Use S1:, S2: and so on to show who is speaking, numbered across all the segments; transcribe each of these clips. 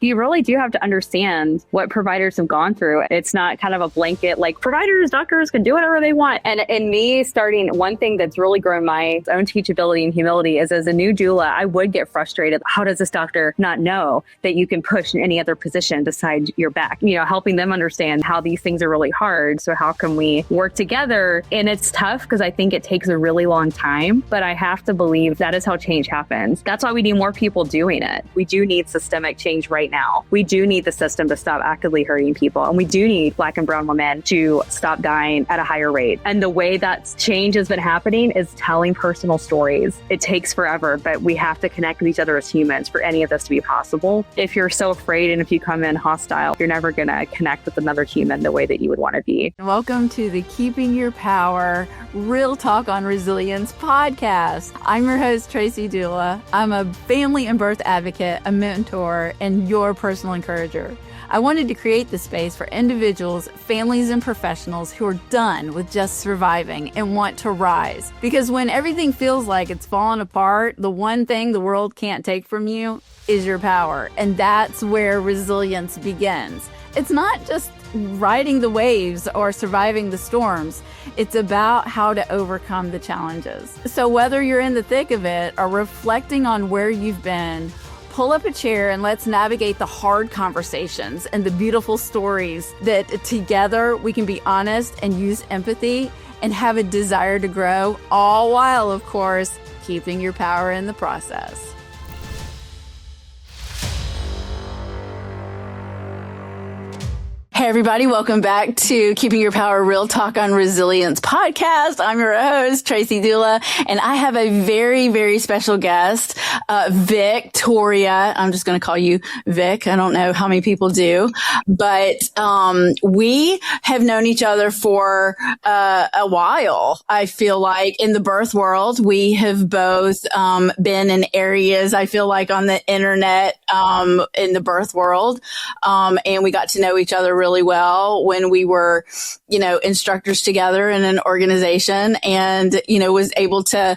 S1: You really do have to understand what providers have gone through. It's not kind of a blanket, like providers, doctors can do whatever they want. And in me starting, one thing that's really grown my own teachability and humility is as a new doula, I would get frustrated. How does this doctor not know that you can push in any other position beside your back? Helping them understand how these things are really hard. So how can we work together? And it's tough because I think it takes a really long time, but I have to believe that is how change happens. That's why we need more people doing it. We do need systemic change right now. We do need the system to stop actively hurting people. And we do need Black and brown women to stop dying at a higher rate. And the way that change has been happening is telling personal stories. It takes forever, but we have to connect with each other as humans for any of this to be possible. If you're so afraid and if you come in hostile, you're never going to connect with another human the way that you would want to be.
S2: Welcome to the Keeping Your Power Real Talk on Resilience podcast. I'm your host, Tracidoula. I'm a family and birth advocate, a mentor, and your personal encourager. I wanted to create the space for individuals, families, and professionals who are done with just surviving and want to rise. Because when everything feels like it's falling apart, the one thing the world can't take from you is your power. And that's where resilience begins. It's not just riding the waves or surviving the storms. It's about how to overcome the challenges. So whether you're in the thick of it or reflecting on where you've been, pull up a chair and let's navigate the hard conversations and the beautiful stories that together we can be honest and use empathy and have a desire to grow, all while, of course, keeping your power in the process. Hey, everybody. Welcome back to Keeping Your Power Real Talk on Resilience podcast. I'm your host, Tracidoula, and I have a very, very special guest, Victoria. I'm just going to call you Vic. I don't know how many people do, but we have known each other for a while. I feel like in the birth world, we have both been in areas, I feel like, on the internet in the birth world, and we got to know each other really well when we were, instructors together in an organization and, was able to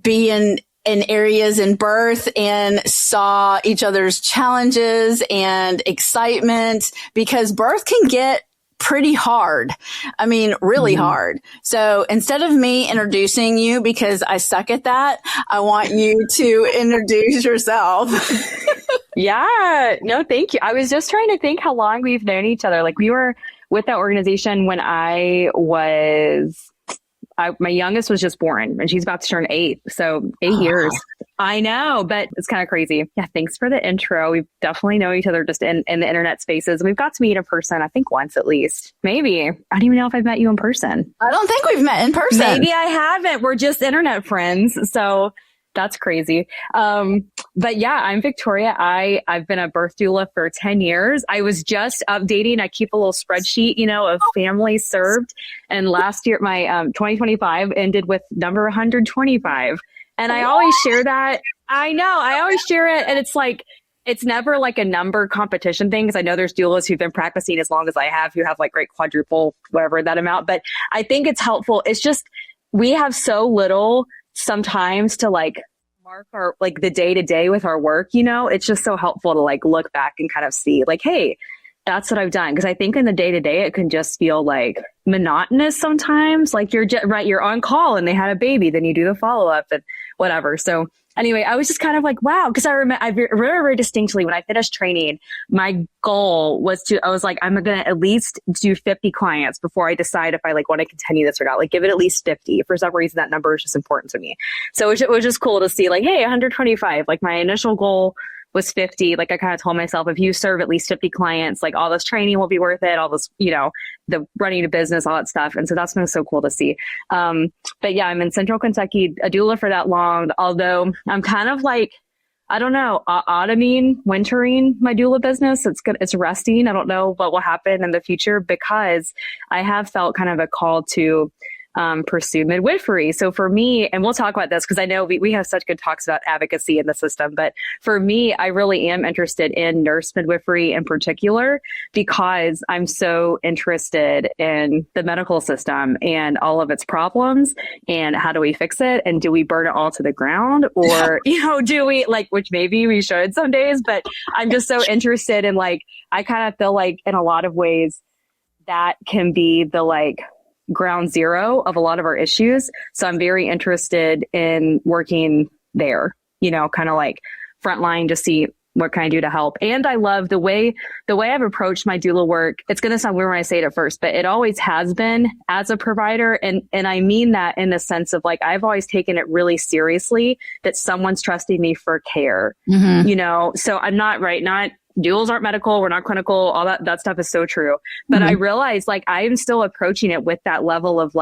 S2: be in areas in birth and saw each other's challenges and excitement because birth can get pretty hard. I mean, really hard. So instead of me introducing you because I suck at that, I want you to introduce yourself.
S1: Yeah, no, thank you. I was just trying to think how long we've known each other. Like we were with that organization when my youngest was just born and she's about to turn 8. So 8 years. I know, but it's kind of crazy. Yeah. Thanks for the intro. We've definitely known each other just in the internet spaces. We've got to meet in person, I think once at least. Maybe. I don't even know if I've met you in person.
S2: I don't think we've met in person.
S1: Maybe I haven't. We're just internet friends. So that's crazy. But yeah, I'm Victoria. I've been a birth doula for 10 years. I was just updating. I keep a little spreadsheet, of families served. And last year, my 2025 ended with number 125. And I always share that. I know. I always share it. And it's like, it's never like a number competition thing. Cause I know there's doulas who've been practicing as long as I have, who have like great quadruple, whatever that amount. But I think it's helpful. It's just, we have so little sometimes to like mark our, like the day to day with our work, it's just so helpful to like look back and kind of see like, hey, that's what I've done. Cause I think in the day to day, it can just feel like monotonous sometimes. Like you're on call and they had a baby, then you do the follow up and whatever. So anyway, I was just kind of like, wow. Cause I remember very distinctly when I finished training, my goal was I was like, I'm going to at least do 50 clients before I decide if I like want to continue this or not. Like give it at least 50. For some reason, that number is just important to me. So it was just cool to see like, hey, 125, like my initial goal was 50. Like I kind of told myself, if you serve at least 50 clients, like all this training will be worth it. All this, the running a business, all that stuff. And so that's been so cool to see. But yeah, I'm in Central Kentucky, a doula for that long, although I'm kind of like, I don't know, wintering my doula business. It's good. It's resting. I don't know what will happen in the future because I have felt kind of a call to pursue midwifery. So for me, and we'll talk about this because I know we have such good talks about advocacy in the system, but for me, I really am interested in nurse midwifery in particular, because I'm so interested in the medical system and all of its problems and how do we fix it? And do we burn it all to the ground? Or, do we which maybe we should some days, but I'm just so interested in I kind of feel like in a lot of ways that can be the ground zero of a lot of our issues. So I'm very interested in working there, kind of frontline to see what can I do to help. And I love the way I've approached my doula work. It's going to sound weird when I say it at first, but it always has been as a provider. And I mean that in the sense of I've always taken it really seriously that someone's trusting me for care, so I'm not doulas aren't medical. We're not clinical. All that stuff is so true. But I realize I am still approaching it with that level of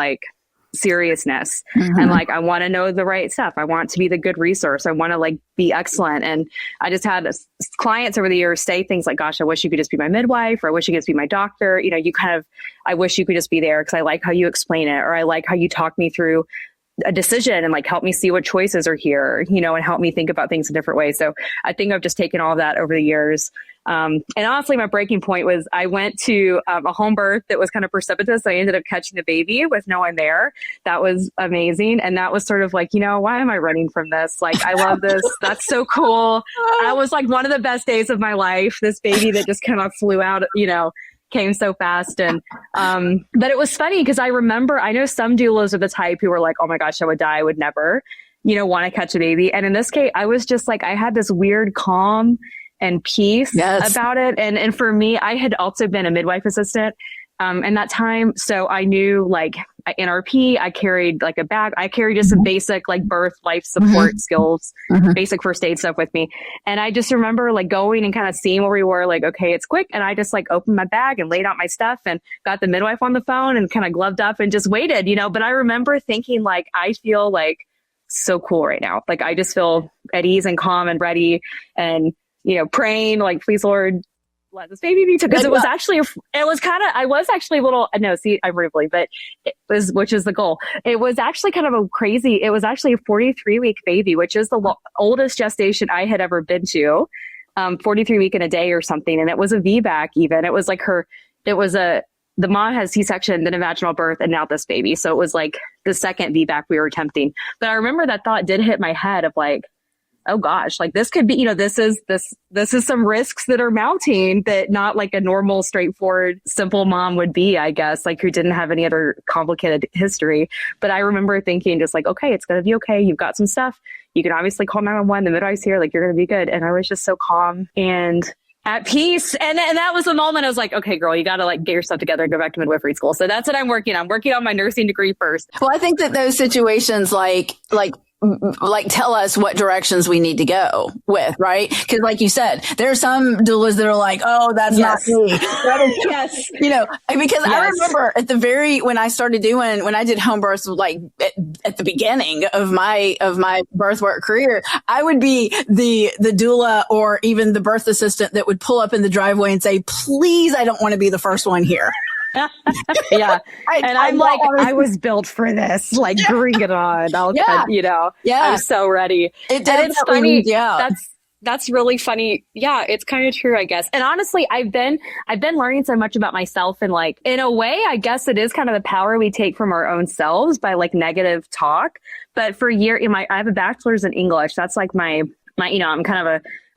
S1: seriousness. And I want to know the right stuff. I want to be the good resource. I want to be excellent. And I just had clients over the years say things like, gosh, I wish you could just be my midwife, or I wish you could just be my doctor. I wish you could just be there because I like how you explain it, or I like how you talk me through a decision and help me see what choices are here, and help me think about things in different ways. So I think I've just taken all of that over the years. And honestly, my breaking point was I went to a home birth that was kind of precipitous. I ended up catching the baby with no one there. That was amazing. And that was sort of why am I running from this? I love this. That's so cool. That was one of the best days of my life. This baby that just kind of flew out, came so fast. And, but it was funny because I know some doulas are the type who were oh my gosh, I would die. I would never, want to catch a baby. And in this case, I was just I had this weird calm and peace about it. And for me, I had also been a midwife assistant, in that time. So I knew NRP, I carried a bag. I carried just some basic birth life support skills, basic first aid stuff with me. And I just remember going and kind of seeing where we were, okay, it's quick. And I just opened my bag and laid out my stuff and got the midwife on the phone and kind of gloved up and just waited, but I remember thinking I feel so cool right now. I just feel at ease and calm and ready and, praying please Lord, let this baby be took, because it was actually, I was actually a little, no, see, I'm rambling, but which is the goal. It was actually kind of it was actually a 43-week baby, which is the oldest gestation I had ever been to, 43 week in a day or something. And it was a VBAC even. It was the mom had C-section, then a vaginal birth, and now this baby. So it was the second VBAC we were attempting. But I remember that thought did hit my head of oh gosh, this could be, this is some risks that are mounting that not a normal, straightforward, simple mom would be, I guess, who didn't have any other complicated history. But I remember thinking just okay, it's going to be okay. You've got some stuff. You can obviously call 911. The midwife's here. You're going to be good. And I was just so calm and at peace. And that was the moment I was okay, girl, you got to get yourself together and go back to midwifery school. So that's what I'm working on. I'm working on my nursing degree first.
S2: Well, I think that those situations tell us what directions we need to go with, right? Because you said, there are some doulas that are oh, that's not me.
S1: Yes.
S2: Because I remember when I did home births, at the beginning of my birth work career, I would be the doula or even the birth assistant that would pull up in the driveway and say, please, I don't want to be the first one here.
S1: Yeah. I was built for this. Bring it on. I'm so ready.
S2: It's
S1: funny. Yeah. That's really funny. Yeah. It's kind of true, I guess. And honestly, I've been learning so much about myself, and in a way, I guess it is kind of the power we take from our own selves by negative talk. But for years, I have a bachelor's in English. That's my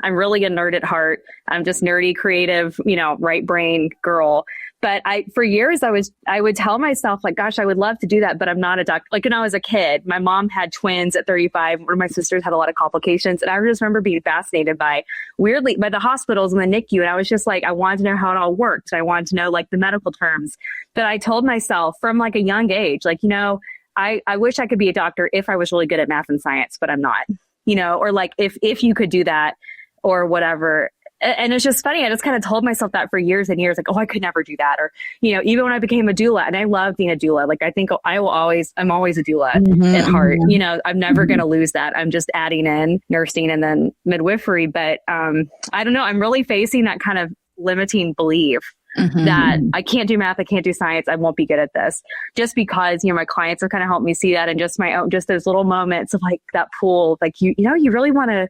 S1: I'm really a nerd at heart. I'm just nerdy, creative, right brain girl. But for years, I would tell myself gosh, I would love to do that, but I'm not a doctor. When I was a kid, my mom had twins at 35. One of my sisters had a lot of complications. And I just remember being fascinated by the hospitals and the NICU. And I was just I wanted to know how it all worked. I wanted to know the medical terms. But I told myself from a young age, I wish I could be a doctor if I was really good at math and science, but I'm not, or if you could do that or whatever. And it's just funny. I just kind of told myself that for years and years, oh, I could never do that. Or, even when I became a doula, and I love being a doula, I think I'm always a doula at heart. I'm never going to lose that. I'm just adding in nursing and then midwifery. But I don't know. I'm really facing that kind of limiting belief that I can't do math, I can't do science, I won't be good at this. Just because, my clients have kind of helped me see that, and just my own, just those little moments of like that pool, like, you really want to,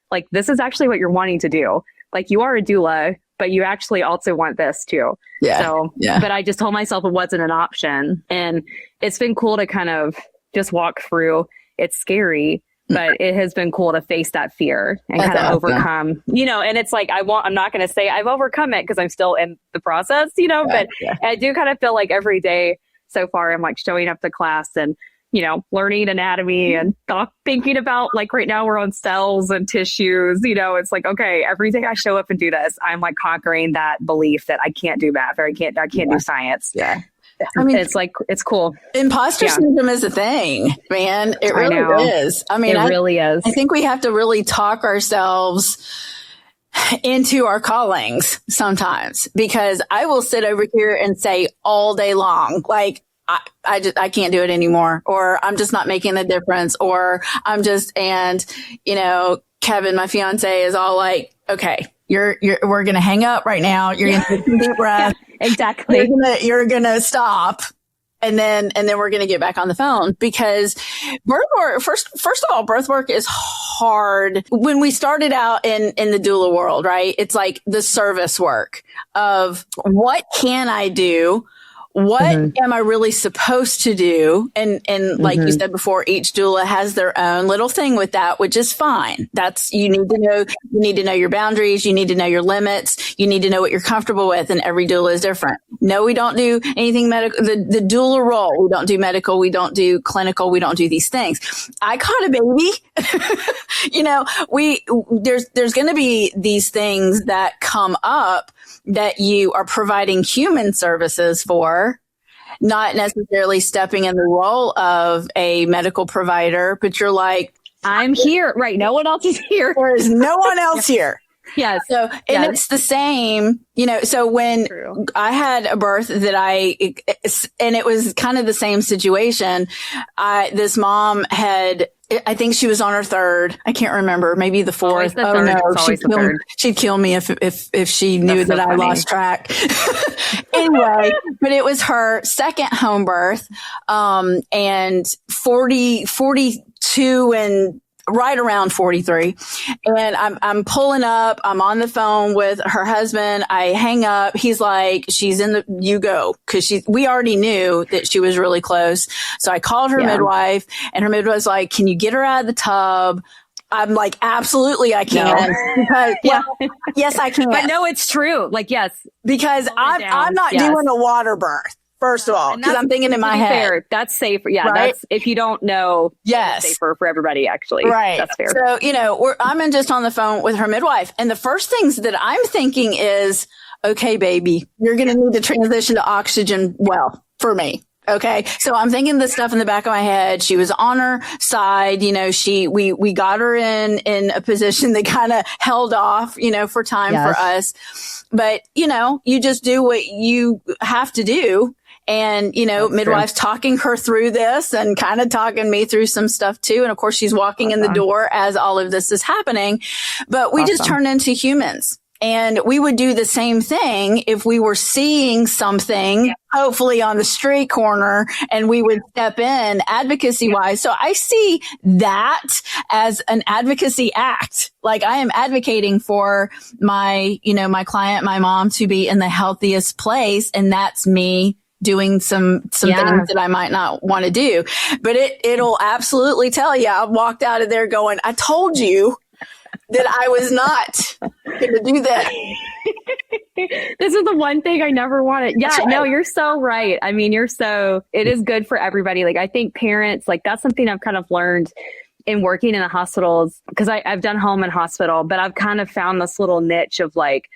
S1: like, this is actually what you're wanting to do. Like, you are a doula, but you actually also want this too. But I just told myself it wasn't an option. And it's been cool to kind of just walk through. It's scary, but it has been cool to face that fear and kind of overcome, and it's like, I'm not going to say I've overcome it because I'm still in the process, but I do kind of feel like every day so far, I'm like showing up to class and, learning anatomy and thinking about, like, right now we're on cells and tissues, it's like, okay, every day I show up and do this, I'm like conquering that belief that I can't do math or I can't do science.
S2: Yeah.
S1: I mean, it's like, it's cool.
S2: Imposter syndrome is a thing, man. It really is. I mean, it really is. I think we have to really talk ourselves into our callings sometimes, because I will sit over here and say all day long, like, I can't do it anymore, or I'm just not making a difference, or and Kevin, my fiance, is all like, okay, we're going to hang up right now. You're going to take a deep breath.
S1: Exactly.
S2: You're going to stop. And then we're going to get back on the phone, because birth work, first of all, birth work is hard. When we started out in the doula world, right? It's like the service work of what can I do? What am I really supposed to do? And like you said before, each doula has their own little thing with that, which is fine. You need to know your boundaries. You need to know your limits. You need to know what you're comfortable with. And every doula is different. No, we don't do anything medical. The doula role, we don't do medical. We don't do clinical. We don't do these things. I caught a baby. There's going to be these things that come up that you are providing human services for, not necessarily stepping in the role of a medical provider, but you're like,
S1: I'm here, right? No one else is here.
S2: There is no one else here.
S1: Yes.
S2: So, and it's the same, so when I had a birth and it was kind of the same situation. This mom I think she was on her third. I can't remember. Maybe the fourth. Oh no, she'd kill me if she knew that I lost track. Anyway, but it was her second home birth, and 42 and right around 43. And I'm pulling up, I'm on the phone with her husband. I hang up. He's like, you go. Cause we already knew that she was really close. So I called her midwife, and her midwife was like, can you get her out of the tub? I'm like, absolutely I can. No. Because, yes, I can.
S1: But no, it's true. Like, yes.
S2: Because I'm not doing a water birth. First of all, because I'm thinking in my head. Fair,
S1: that's safer. Yeah, right? That's, if you don't know, it's safer for everybody, actually.
S2: Right.
S1: That's fair.
S2: So, I'm just on the phone with her midwife. And the first things that I'm thinking is, okay, baby, you're going to need to transition to oxygen well for me. Okay. So I'm thinking this stuff in the back of my head. She was on her side. We got her in a position that kind of held off, for time for us. But, you just do what you have to do. And, midwife's talking her through this and kind of talking me through some stuff too. And of course, she's walking in the door as all of this is happening. But we just turned into humans. And we would do the same thing if we were seeing something, hopefully on the street corner, and we would step in advocacy wise. So I see that as an advocacy act. Like, I am advocating for my client, my mom, to be in the healthiest place. And that's me doing some things that I might not want to do. But it'll absolutely tell you. I walked out of there going, I told you that I was not going to do that.
S1: This is the one thing I never wanted. Yeah, no, you're so right. I mean, it is good for everybody. Like, I think parents, like, that's something I've kind of learned in working in the hospitals, because I've done home and hospital, but I've kind of found this little niche of like,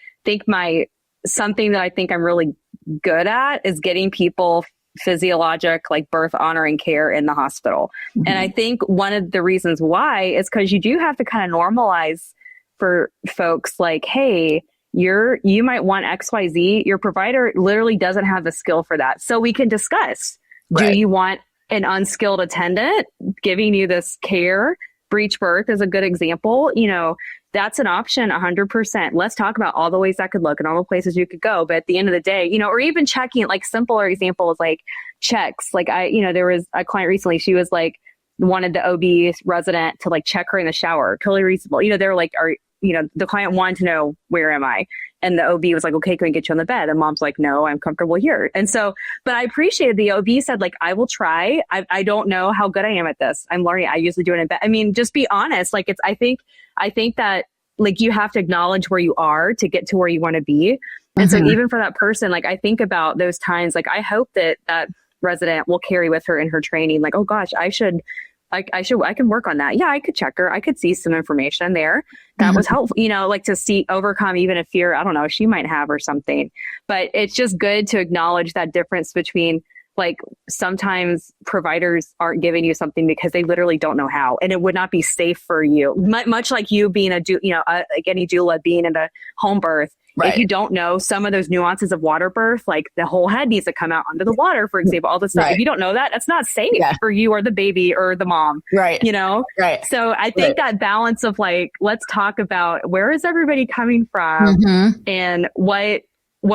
S1: something that I think I'm really good at is getting people physiologic, like birth honoring care in the hospital. Mm-hmm. And I think one of the reasons why is because you do have to kind of normalize for folks like, hey, you might want XYZ. Your provider literally doesn't have the skill for that. So we can discuss, do you want an unskilled attendant giving you this care? Breech birth is a good example. that's an option 100%. Let's talk about all the ways that could look and all the places you could go. But at the end of the day, you know, or even checking, like simpler examples, like checks. Like there was a client recently, she was like, wanted the OB resident to like check her in the shower. Totally reasonable. You know, they're like, the client wanted to know, where am I? And the OB was like, okay, can we get you on the bed? And mom's like, no, I'm comfortable here. And so, but I appreciated the OB said, like, I will try. I don't know how good I am at this. I'm learning. I usually do it in bed. I mean, just be honest. Like I think that like you have to acknowledge where you are to get to where you want to be. And so even for that person, like I think about those times, like I hope that resident will carry with her in her training, like, oh gosh, I can work on that. Yeah, I could check her. I could see some information there that was helpful, you know, like to overcome even a fear, I don't know, she might have or something. But it's just good to acknowledge that difference between like sometimes providers aren't giving you something because they literally don't know how, and it would not be safe for you. Much like you being like any doula being in a home birth. Right. If you don't know some of those nuances of water birth, like the whole head needs to come out under the water, for example, all this stuff. If you don't know that, it's not safe for you or the baby or the mom. Right. You know? Right. So I think that balance of like, let's talk about where is everybody coming from and what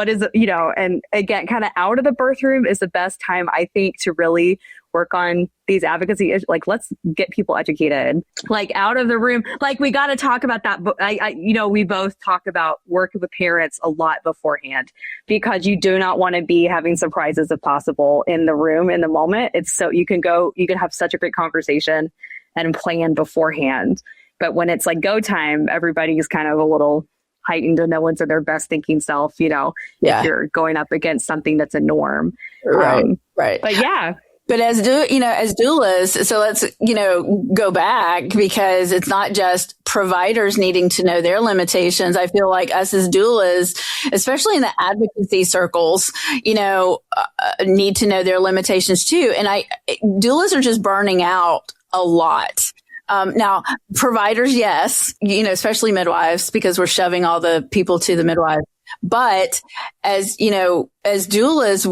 S1: is, you know, and again, kind of out of the birth room is the best time, I think, to really work on these advocacy issues. Like, let's get people educated, like out of the room. Like we got to talk about that. We both talk about working with parents a lot beforehand because you do not want to be having surprises if possible in the room in the moment. It's so you can have such a great conversation and plan beforehand. But when it's like go time, everybody's kind of a little heightened and no one's in their best thinking self, you know, if you're going up against something that's a norm. Right. But yeah.
S2: But as doulas, so let's, go back because it's not just providers needing to know their limitations. I feel like us as doulas, especially in the advocacy circles, need to know their limitations too. And doulas are just burning out a lot. Now, providers, yes, especially midwives, because we're shoving all the people to the midwife. But as doulas,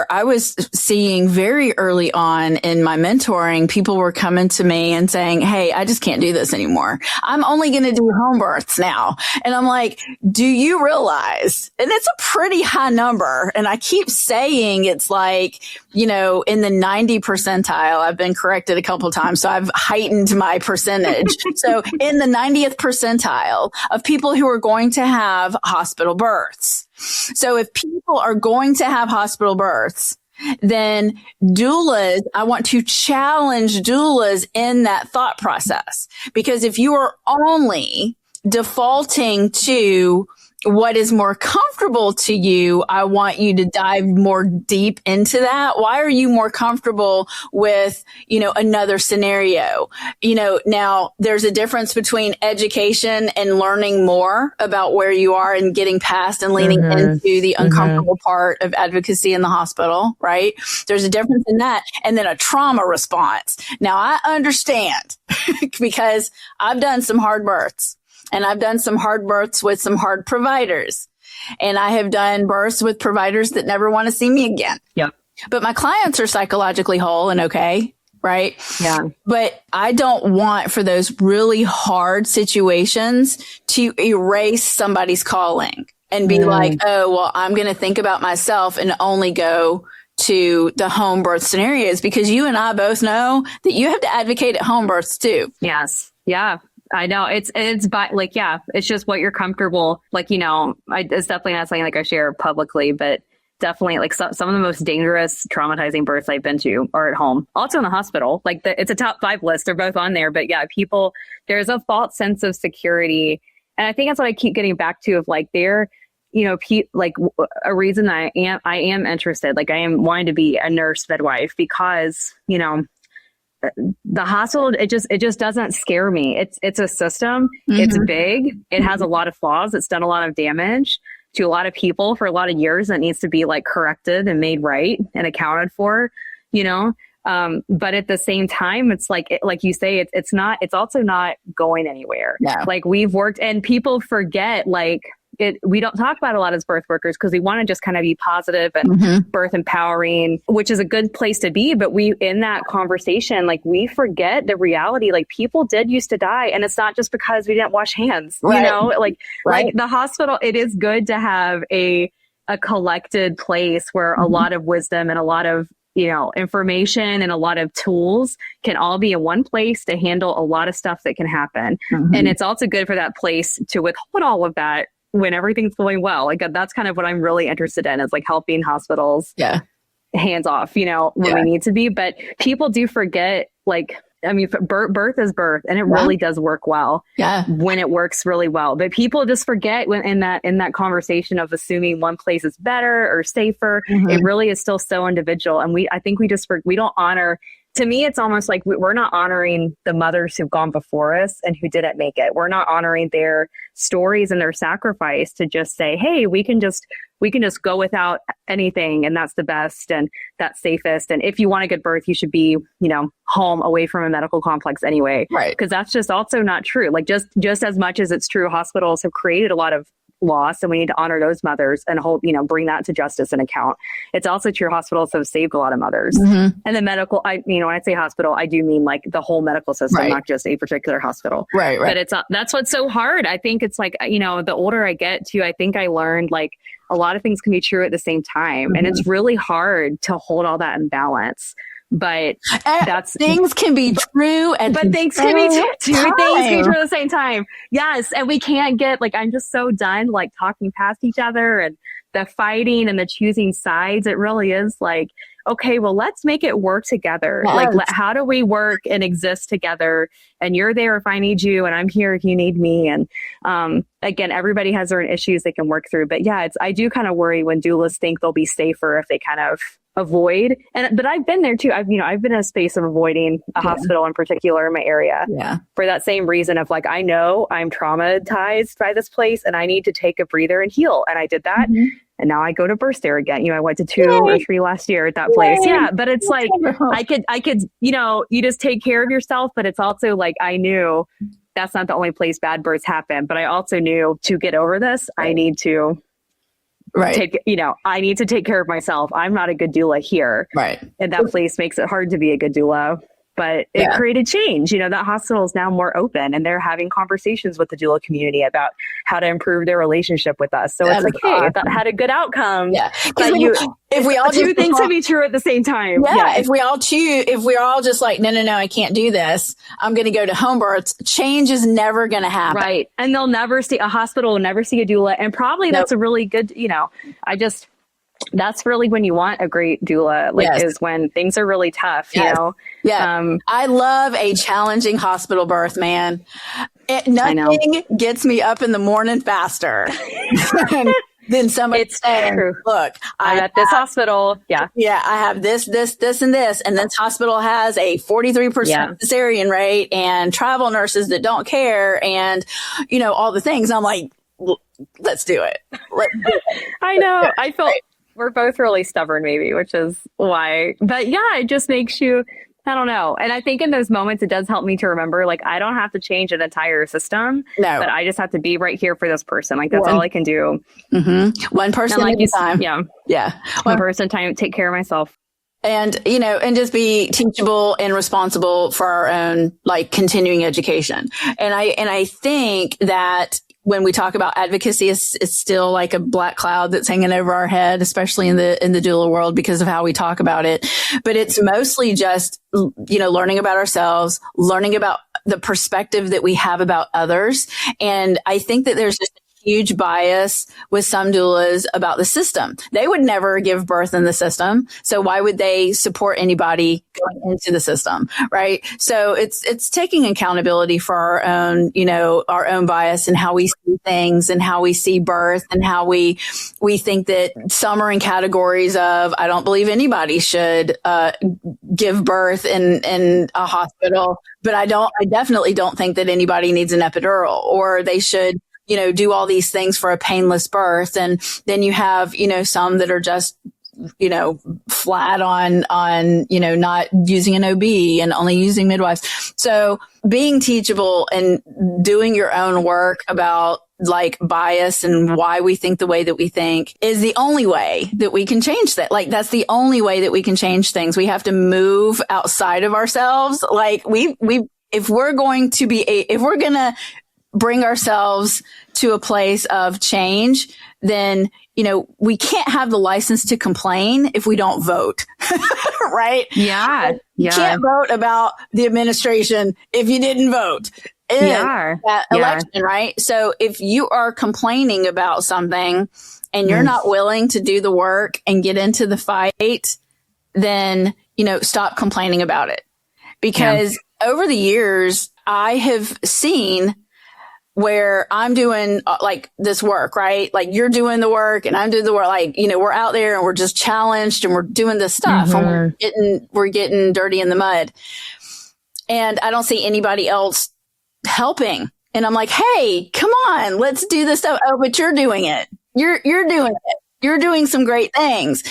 S2: I was seeing very early on in my mentoring, people were coming to me and saying, hey, I just can't do this anymore. I'm only going to do home births now. And I'm like, do you realize? And it's a pretty high number. And I keep saying it's like, in the 90 percentile. I've been corrected a couple of times, so I've heightened my percentage. So in the 90th percentile of people who are going to have hospital births. So if people are going to have hospital births, then doulas, I want to challenge doulas in that thought process. Because if you are only defaulting to what is more comfortable to you, I want you to dive more deep into that. Why are you more comfortable with, another scenario? Now there's a difference between education and learning more about where you are and getting past and leaning into the uncomfortable part of advocacy in the hospital, right? There's a difference in that. And then a trauma response. Now I understand because I've done some hard births. And I've done some hard births with some hard providers. And I have done births with providers that never want to see me again. Yep. But my clients are psychologically whole and okay, right? Yeah. But I don't want for those really hard situations to erase somebody's calling and be like, oh, well, I'm going to think about myself and only go to the home birth scenarios, because you and I both know that you have to advocate at home births too.
S1: Yes. Yeah. I know it's it's just what you're comfortable. Like, it's definitely not something like I share publicly, but definitely like some of the most dangerous, traumatizing births I've been to are at home. Also in the hospital, like it's a top 5 list. They're both on there, but yeah, there's a false sense of security. And I think that's what I keep getting back to of like a reason I am interested, like I am wanting to be a nurse midwife because, the hospital, it just doesn't scare me. It's a system. It's big. It has a lot of flaws. It's done a lot of damage to a lot of people for a lot of years that needs to be like corrected and made right and accounted for, but at the same time, it's like you say, it's also not going anywhere. Yeah. Like we've worked and people forget, like, we don't talk about a lot as birth workers because we want to just kind of be positive and birth empowering, which is a good place to be. But in that conversation, like we forget the reality, like people did used to die, and it's not just because we didn't wash hands, you know, like the hospital, it is good to have a collected place where a lot of wisdom and a lot of, you know, information and a lot of tools can all be in one place to handle a lot of stuff that can happen. And it's also good for that place to withhold all of that when everything's going well. Like that's kind of what I'm really interested in, is like helping hospitals hands off, you know, when we need to be. But people do forget, like, I mean, birth is birth, and it really does work well when it works really well. But people just forget when in that conversation of assuming one place is better or safer, it really is still so individual. And I think we don't honor. To me, it's almost like we're not honoring the mothers who've gone before us and who didn't make it. We're not honoring their stories and their sacrifice to just say, hey, we can just go without anything, and that's the best and that's safest. And if you want a good birth, you should be, you know, home away from a medical complex anyway. Right. Because that's just also not true. Like just as much as it's true, hospitals have created a lot of loss, and we need to honor those mothers and bring that to justice and account. It's also true hospitals have saved a lot of mothers. And the medical, when I say hospital, I do mean like the whole medical system, not just a particular hospital. Right. But that's what's so hard. I think it's like, you know, the older I get too, I think I learned like a lot of things can be true at the same time. And it's really hard to hold all that in balance. But
S2: things can be true,
S1: but things can be two things can be true at the same time. Yes, and we can't get like, I'm just so done like talking past each other and the fighting and the choosing sides. It really is like, okay, well, let's make it work together. Like, how do we work and exist together? And you're there if I need you, and I'm here if you need me. And again, everybody has their own issues they can work through. But yeah, I do kind of worry when doulas think they'll be safer if they kind of avoid. But I've been there too. I've been in a space of avoiding a hospital in particular in my area for that same reason of like, I know I'm traumatized by this place and I need to take a breather and heal. And I did that. And now I go to birth there again. You know, I went to 2 or 3 last year at that place. Yeah. But it's like, I could, you know, you just take care of yourself, but it's also like, I knew that's not the only place bad births happen, but I also knew to get over this, I need to I need to take care of myself. I'm not a good doula here. Right. And that place makes it hard to be a good doula. But it created change. You know, that hospital is now more open and they're having conversations with the doula community about how to improve their relationship with us. So it's like, hey, that had a good outcome. Yeah.
S2: If we all
S1: two things can be true at the same time.
S2: Yeah. If we're all just like, no, I can't do this. I'm going to go to home births. Change is never going to happen.
S1: Right. And a hospital will never see a doula. And probably that's a really good, you know, that's really when you want a great doula, is when things are really tough, you know?
S2: Yeah. I love a challenging hospital birth, man. Nothing gets me up in the morning faster than somebody saying, look,
S1: I'm at this hospital. Yeah.
S2: Yeah. I have this, and this. And this hospital has a 43% cesarean rate and travel nurses that don't care and, you know, all the things. I'm like, let's do it.
S1: I know. I felt we're both really stubborn, maybe, which is why. But yeah, it just makes you, I don't know. And I think in those moments, it does help me to remember, like, I don't have to change an entire system. No. But I just have to be right here for this person. Like, that's all I can do.
S2: One person at a time.
S1: Yeah. Yeah. One person time, take care of myself.
S2: And, you know, and just be teachable and responsible for our own, like, continuing education. And I think that when we talk about advocacy, it's still like a black cloud that's hanging over our head, especially in the doula world because of how we talk about it. But it's mostly just, you know, learning about ourselves, learning about the perspective that we have about others. And I think that there's just a huge bias with some doulas about the system. They would never give birth in the system. So why would they support anybody going into the system? Right. So it's taking accountability for our own, you know, our own bias and how we see things and how we see birth and how we think that some are in categories of, I don't believe anybody should, give birth in a hospital, but I definitely don't think that anybody needs an epidural or they should, you know, do all these things for a painless birth. And then you have, you know, some that are just, you know, flat on, you know, not using an OB and only using midwives. So being teachable and doing your own work about like bias and why we think the way that we think is the only way that we can change that. Like that's the only way that we can change things. We have to move outside of ourselves. Like if we're going to bring ourselves to a place of change, then, we can't have the license to complain if we don't vote. Right?
S1: Yeah.
S2: You can't vote about the administration if you didn't vote in that election, right? So if you are complaining about something and you're not willing to do the work and get into the fight, then, stop complaining about it. Because over the years, I have seen where I'm doing like this work, right? Like you're doing the work and I'm doing the work. Like, we're out there and we're just challenged and we're doing this stuff and we're getting dirty in the mud. And I don't see anybody else helping. And I'm like, hey, come on, let's do this stuff. Oh, but you're doing it. You're doing it. You're doing some great things.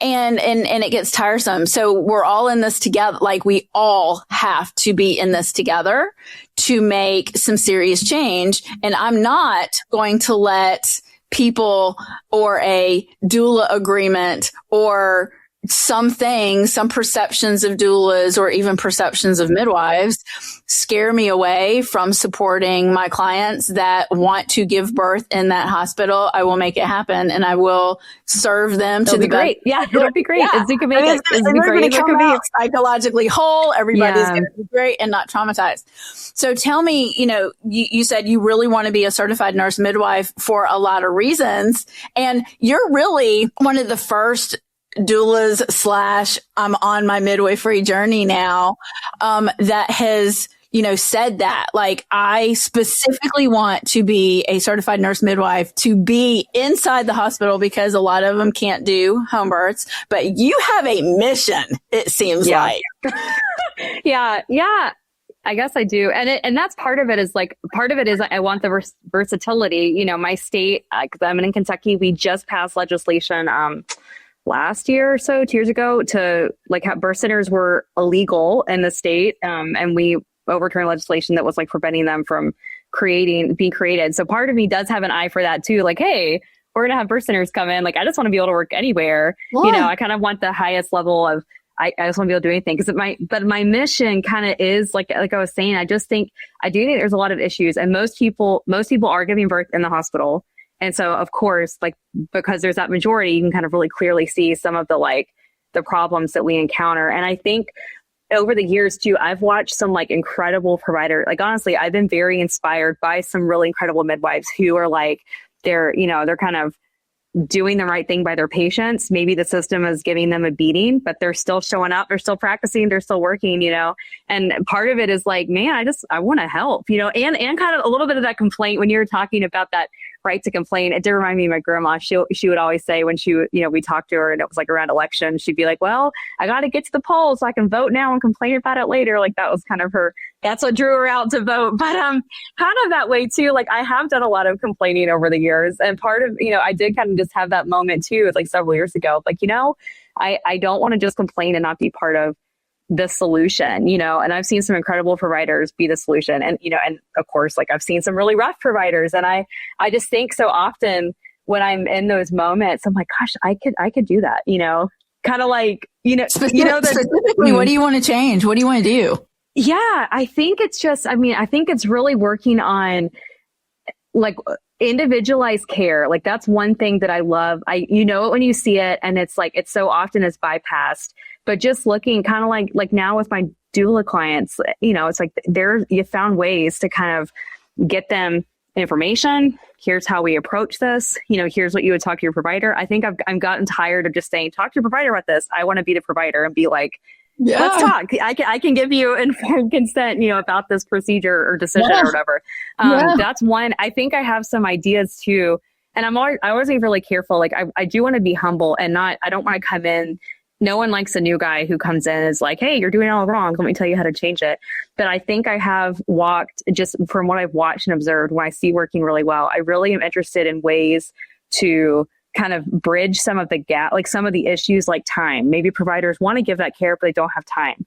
S2: And it gets tiresome. So we're all in this together. Like we all have to be in this together to make some serious change. And I'm not going to let people or a doula agreement or some perceptions of doulas or even perceptions of midwives scare me away from supporting my clients that want to give birth in that hospital. I will make it happen and I will serve them to the
S1: great. Yeah, it'll be great.
S2: Yeah.
S1: You can make it. It'll be great.
S2: Come out psychologically whole. Everybody's going to be great and not traumatized. So tell me, you said you really want to be a certified nurse midwife for a lot of reasons. And you're really one of the first doulas / I'm on my midwifery journey now, that has, said that. Like, I specifically want to be a certified nurse midwife to be inside the hospital because a lot of them can't do home births, but you have a mission, it seems like.
S1: Yeah. I guess I do. And that's part of it is I want the versatility. My state, cause I'm in Kentucky, we just passed legislation, last year or so, 2 years ago, to like have birth centers were illegal in the state. And we overturned legislation that was like preventing them from being created. So part of me does have an eye for that too. Like, hey, we're going to have birth centers come in. Like, I just want to be able to work anywhere. Yeah. I kind of want the highest level of, I just want to be able to do anything. But my mission kind of is like I was saying, I do think there's a lot of issues, and most people are giving birth in the hospital. And so, of course, like, because there's that majority, you can kind of really clearly see some of the problems that we encounter. And I think over the years too, I've watched some like incredible provider. Like, honestly, I've been very inspired by some really incredible midwives who are like, they're kind of doing the right thing by their patients. Maybe the system is giving them a beating, but they're still showing up. They're still practicing. They're still working, and part of it is like, man, I want to help, and kind of a little bit of that complaint when you're talking about that right to complain. It did remind me of my grandma. She would always say when we talked to her and it was like around election, she'd be like, well, I got to get to the polls so I can vote now and complain about it later. Like that was kind of that's what drew her out to vote. But kind of that way too, like I have done a lot of complaining over the years, and part of, I did kind of just have that moment too, like several years ago, like, I don't want to just complain and not be part of the solution, and I've seen some incredible providers be the solution. And, and of course, like I've seen some really rough providers. And I just think so often when I'm in those moments, I'm like, gosh, I could do that, kind of like,
S2: specifically, what do you want to change? What do you want to do?
S1: Yeah, I think it's really working on like individualized care. Like that's one thing that I love. It when you see it, and it's like, it's so often is bypassed, but just looking kind of like now with my doula clients, it's like you found ways to kind of get them information. Here's how we approach this. Here's what you would talk to your provider. I think I've gotten tired of just saying, talk to your provider about this. I want to be the provider and be like, let's talk. I can give you informed consent, about this procedure or decision or whatever. That's one. I think I have some ideas too. And I always be really careful. Like I do want to be humble and I don't want to come in. No one likes a new guy who comes in and is like, hey, you're doing it all wrong. Let me tell you how to change it. But I think I have walked, just from what I've watched and observed, when I see working really well, I really am interested in ways to kind of bridge some of the gap, like some of the issues like time. Maybe providers want to give that care, but they don't have time.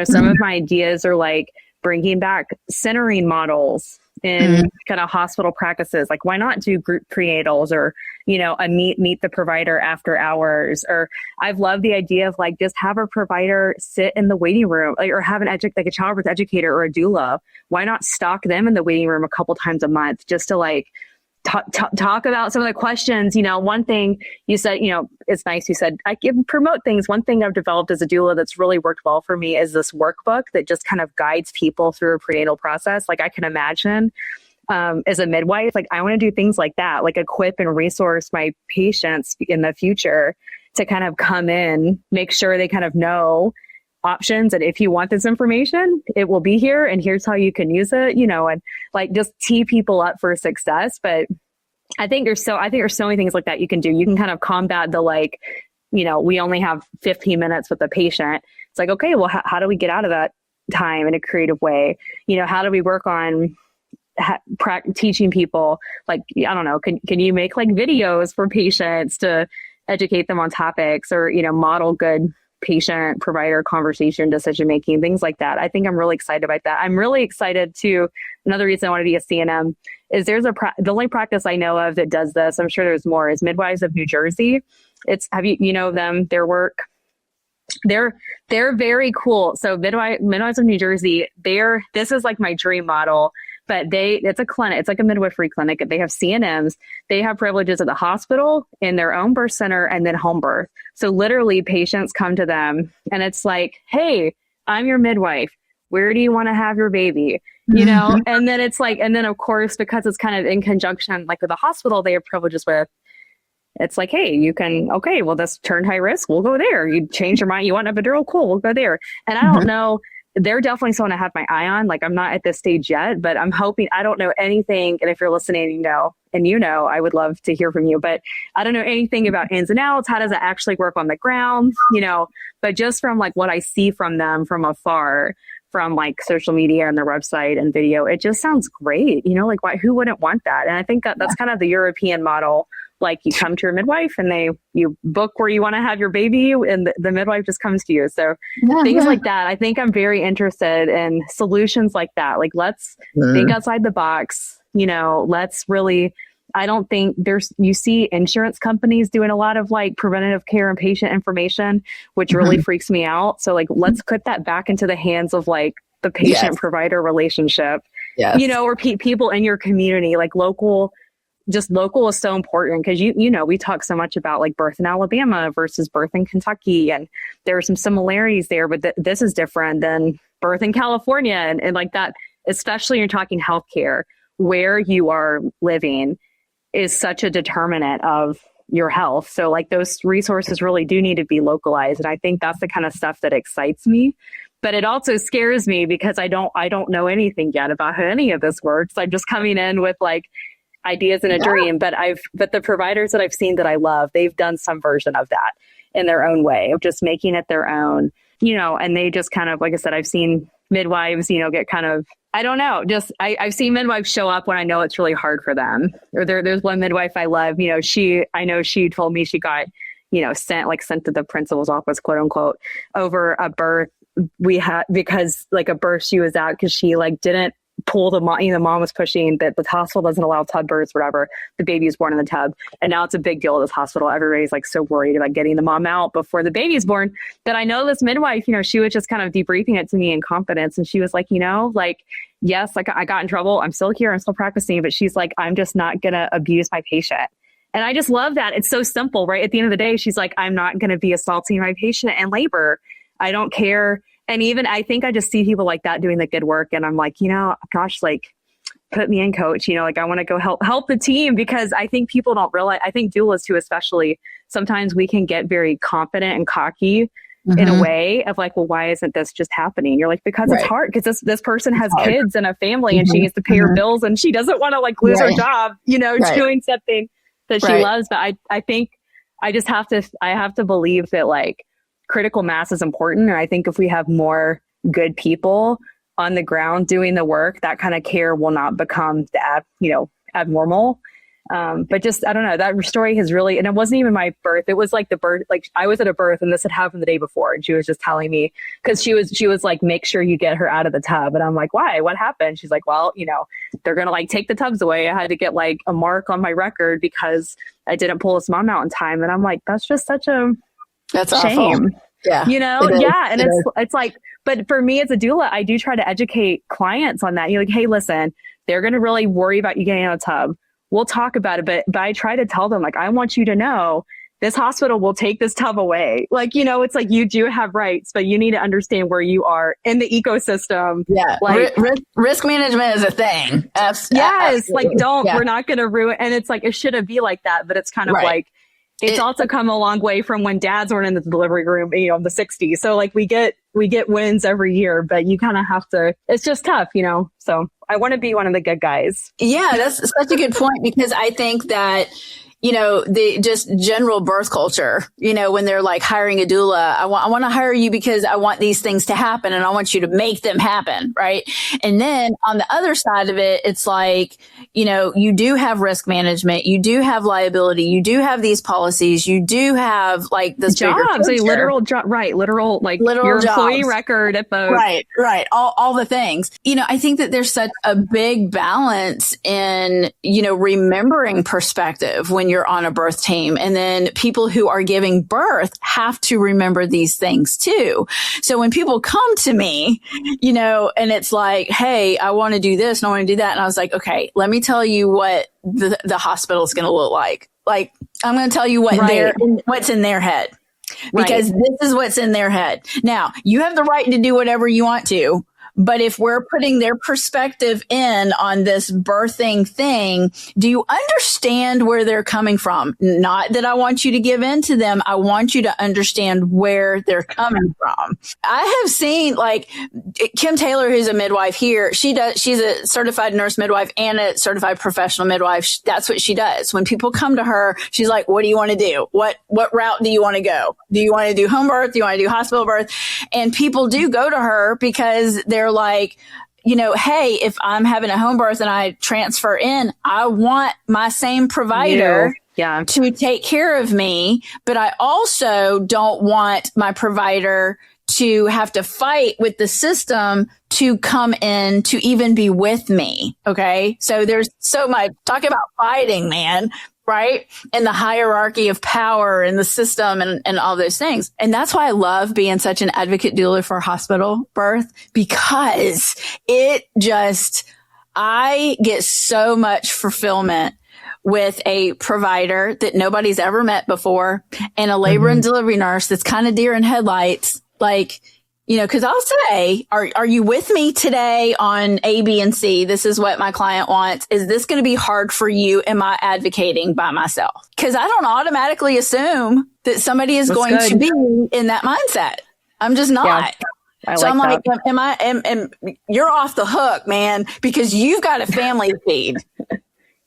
S1: Some of my ideas are like bringing back centering models in kind of hospital practices. Like, why not do group prenatals or, you know, a meet the provider after hours? Or I've loved the idea of like, just have a provider sit in the waiting room, like, or have like a childbirth educator or a doula. Why not stock them in the waiting room a couple times a month just to like talk about some of the questions? You know, one thing you said, you know, it's nice. You said I can promote things. One thing I've developed as a doula that's really worked well for me is this workbook that just kind of guides people through a prenatal process. Like, I can imagine as a midwife, like I want to do things like that, like equip and resource my patients in the future to kind of come in, make sure they kind of know options. And if you want this information, it will be here. And here's how you can use it, you know, and like just tee people up for success. But I think there's so many things like that you can do. You can kind of combat the, like, you know, we only have 15 minutes with the patient. It's like, okay, well, how do we get out of that time in a creative way? You know, how do we work on teaching people, like, I don't know, can you make like videos for patients to educate them on topics, or, you know, model good patient provider conversation, decision making, things like that. I think I'm really excited about that. I'm really excited to, another reason I want to be a CNM is there's the only practice I know of that does this, I'm sure there's more, is Midwives of New Jersey. Have you know them, their work? They're very cool. So Midwives of New Jersey, this is like my dream model. But it's a clinic. It's like a midwifery clinic. They have CNMs. They have privileges at the hospital, in their own birth center, and then home birth. So literally patients come to them and it's like, hey, I'm your midwife. Where do you want to have your baby? You know? And then it's like, and then of course, because it's kind of in conjunction, like with the hospital, they have privileges with, it's like, hey, you can, okay, well, this turned high risk. We'll go there. You change your mind. You want an epidural? Cool. We'll go there. And I don't know, they're definitely someone I have my eye on. Like, I'm not at this stage yet, but I'm hoping. I don't know anything. And if you're listening, you know, I would love to hear from you, but I don't know anything about ins and outs. How does it actually work on the ground? You know, but just from like what I see from them from afar, from like social media and their website and video, it just sounds great. You know, like who wouldn't want that? And I think that's kind of the European model. Like, you come to your midwife and you book where you want to have your baby, and the midwife just comes to you. So things like that. I think I'm very interested in solutions like that. Like, let's think outside the box, you know, let's really, I don't think you see insurance companies doing a lot of like preventative care and patient information, which really freaks me out. So like, let's put that back into the hands of like the patient provider relationship, you know, or people in your community, like local is so important, because you know, we talk so much about like birth in Alabama versus birth in Kentucky, and there are some similarities there, but this is different than birth in California, and like that, especially when you're talking healthcare, where you are living is such a determinant of your health. So like, those resources really do need to be localized, and I think that's the kind of stuff that excites me. But it also scares me because I don't know anything yet about how any of this works. I'm just coming in with like ideas and a dream, but the providers that I've seen that I love, they've done some version of that in their own way of just making it their own, you know, and they just kind of, like I said, I've seen midwives, you know, get kind of, I don't know, just, I've seen midwives show up when I know it's really hard for them. Or there's one midwife I love, you know, I know she told me she got, you know, sent to the principal's office, quote unquote, over a birth we had, because like a birth she was at, because she like didn't pull the mom, you know, the mom was pushing, that the hospital doesn't allow tub births, whatever. The baby is born in the tub. And now it's a big deal at this hospital. Everybody's like so worried about getting the mom out before the baby's born. But I know this midwife, you know, she was just kind of debriefing it to me in confidence. And she was like, you know, like, yes, like I got in trouble. I'm still here. I'm still practicing. But she's like, I'm just not going to abuse my patient. And I just love that. It's so simple, right? At the end of the day, she's like, I'm not going to be assaulting my patient in labor. I don't care. And even I think I just see people like that doing the good work. And I'm like, you know, gosh, like, put me in, coach, you know, like I want to go help the team, because I think people don't realize, I think doulas too, especially, sometimes we can get very confident and cocky in a way of like, well, why isn't this just happening? You're like, because it's hard, because this person has kids and a family and she needs to pay her bills and she doesn't want to like lose her job, you know, doing something that she loves. But I think I just have to believe that like critical mass is important. And I think if we have more good people on the ground doing the work, that kind of care will not become abnormal. But just, I don't know, that story has really, and it wasn't even my birth. It was like the birth, like I was at a birth and this had happened the day before. And she was just telling me, cause she was like, make sure you get her out of the tub. And I'm like, why? What happened? She's like, well, they're going to like take the tubs away. I had to get like a mark on my record because I didn't pull this mom out in time. And I'm like, that's just such a
S2: That's
S1: shame.
S2: awful. Yeah.
S1: Yeah. And it's like, but for me as a doula, I do try to educate clients on that. You're like, hey, listen, they're going to really worry about you getting out of the tub. We'll talk about it. But I try to tell them, like, I want you to know this hospital will take this tub away. Like, it's like you do have rights, but you need to understand where you are in the ecosystem.
S2: Yeah.
S1: Like
S2: risk management is a thing.
S1: Yes. Like we're not going to ruin. And it's like, it shouldn't be like that, but it's kind of like, it's also come a long way from when dads weren't in the delivery room, in the 60s. So like we get wins every year, but you kind of have to, it's just tough, so I want to be one of the good guys.
S2: Yeah, that's such a good point, because I think that, the just general birth culture, when they're like hiring a doula, I want to hire you because I want these things to happen and I want you to make them happen. Right. And then on the other side of it, it's like, you do have risk management, you do have liability, you do have these policies, you do have like this
S1: jobs, a literal job, right? Literal your employee
S2: jobs.
S1: Record at the
S2: right. All the things. I think that there's such a big balance in, remembering perspective when you're on a birth team. And then people who are giving birth have to remember these things too. So when people come to me, and it's like, hey, I want to do this and I want to do that. And I was like, okay, let me tell you what the hospital is going to look like. Like, I'm going to tell you what's in their head, because this is what's in their head. Now, you have the right to do whatever you want to. But if we're putting their perspective in on this birthing thing, do you understand where they're coming from? Not that I want you to give in to them. I want you to understand where they're coming from. I have seen like Kim Taylor, who's a midwife here. She's a certified nurse midwife and a certified professional midwife. That's what she does. When people come to her, she's like, what do you want to do? What route do you want to go? Do you want to do home birth? Do you want to do hospital birth? And people do go to her because they're like, hey, if I'm having a home birth and I transfer in, I want my same provider to take care of me. But I also don't want my provider to have to fight with the system to come in to even be with me. Okay. So there's so much talk about fighting, man. Right. And the hierarchy of power in the system and all those things. And that's why I love being such an advocate doula for hospital birth, because I get so much fulfillment with a provider that nobody's ever met before and a labor and delivery nurse that's kind of deer in headlights. Like, because I'll say, are you with me today on A, B, and C? This is what my client wants. Is this going to be hard for you? Am I advocating by myself? Because I don't automatically assume that somebody is going to be in that mindset. I'm just not. Yeah, so I'm like, am you're off the hook, man, because you've got a family to feed.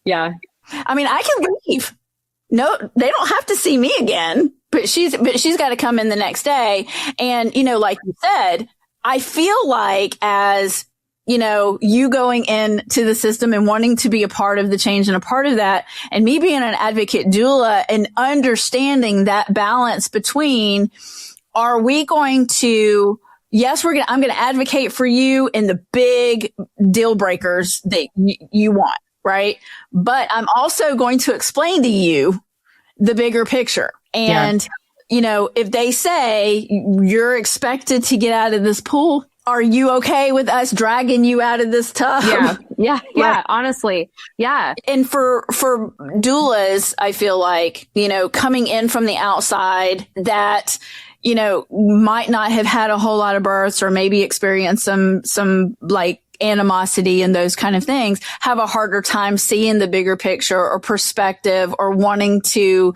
S1: Yeah.
S2: I mean, I can leave. No, they don't have to see me again. But she's got to come in the next day. And, like you said, I feel like as, you going into the system and wanting to be a part of the change and a part of that, and me being an advocate doula and understanding that balance between, are we going to, yes, I'm going to advocate for you in the big deal breakers that you want, right? But I'm also going to explain to you the bigger picture. And, if they say you're expected to get out of this pool, are you okay with us dragging you out of this tub?
S1: Yeah. Honestly. Yeah.
S2: And for doulas, I feel like, coming in from the outside that, might not have had a whole lot of births or maybe experienced some like animosity and those kind of things, have a harder time seeing the bigger picture or perspective or wanting to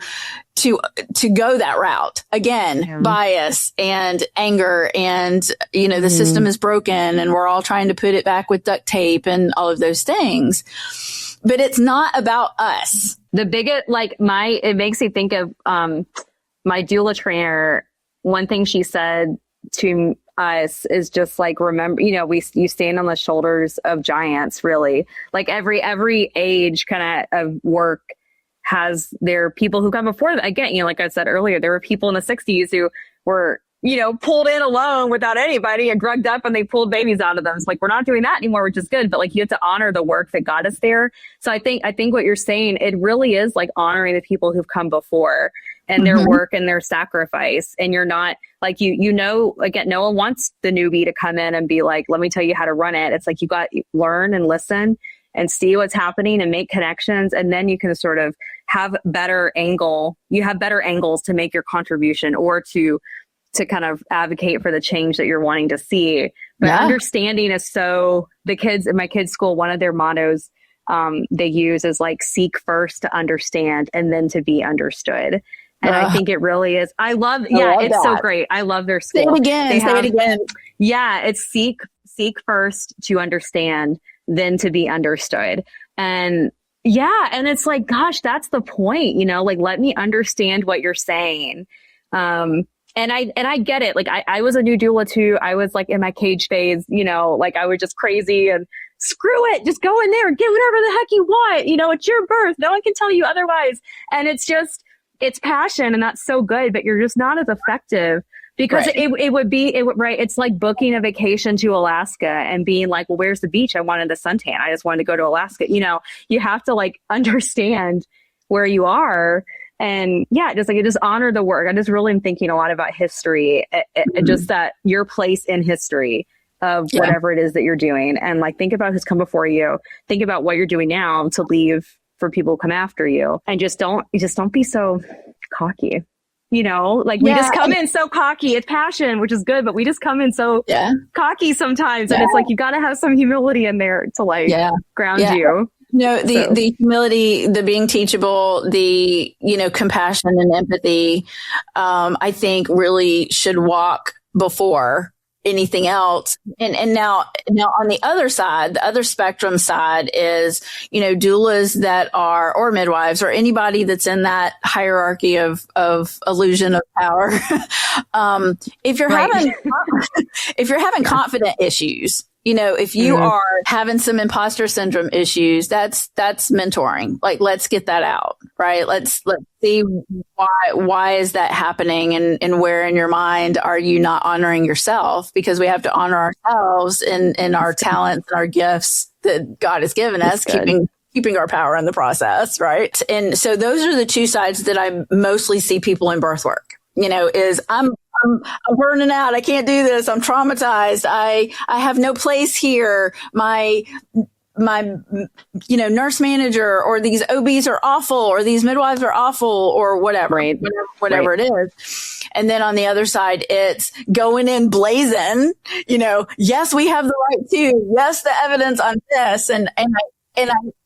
S2: go that route. Again, bias and anger and, the system is broken and we're all trying to put it back with duct tape and all of those things. But it's not about us.
S1: The biggest, it makes me think of, my doula trainer. One thing she said to us is just like, remember, you stand on the shoulders of giants, really. Like every age kind of work there are people who come before them. Again, like I said earlier, there were people in the 60s who were, pulled in alone without anybody and drugged up, and they pulled babies out of them. It's like, we're not doing that anymore, which is good. But like, you have to honor the work that got us there. So I think what you're saying, it really is like honoring the people who've come before and their work and their sacrifice. And you're not like, again, no one wants the newbie to come in and be like, let me tell you how to run it. It's like, you learn and listen and see what's happening and make connections. And then you can sort of have you have better angles to make your contribution or to kind of advocate for the change that you're wanting to see. But understanding is the kids in my kids' school, one of their mottos they use is like, seek first to understand and then to be understood. And I think it really is. I love it's that. So great. I love their school.
S2: Say it again.
S1: Yeah. It's seek first to understand, then to be understood. And and it's like, gosh, that's the point, like, let me understand what you're saying. And I get it. Like I was a new doula too. I was like in my cage phase, like I was just crazy and screw it. Just go in there and get whatever the heck you want. It's your birth. No one can tell you otherwise. And it's passion, and that's so good, but you're just not as effective because it's like booking a vacation to Alaska and being like, well, where's the beach? I wanted the suntan. I just wanted to go to Alaska. You have to like understand where you are. And just honor the work. I just really am thinking a lot about history, just that your place in history of whatever it is that you're doing. And like, think about who's come before you. Think about what you're doing now to leave for people who come after you. And just don't be so cocky. We just come in so cocky. It's passion, which is good, but we just come in so cocky sometimes. And it's like, you got to have some humility in there to like ground you.
S2: No, the humility, the being teachable, the, compassion and empathy, I think really should walk before anything else. And now on the other side, the other spectrum side is, doulas that are, or midwives or anybody that's in that hierarchy of illusion of power. If you're having confident issues, if you are having some imposter syndrome issues, that's mentoring. Like, let's get that out, right? Let's see why is that happening, and where in your mind are you not honoring yourself? Because we have to honor ourselves and our talents and our gifts that God has given us, keeping our power in the process, right? And so those are the two sides that I mostly see people in birth work. Is I'm burning out. I can't do this. I'm traumatized. I have no place here. My nurse manager or these OBs are awful or these midwives are awful or whatever, whatever it is. And then on the other side, it's going in blazing, yes, we have the right to, yes, the evidence on this. And I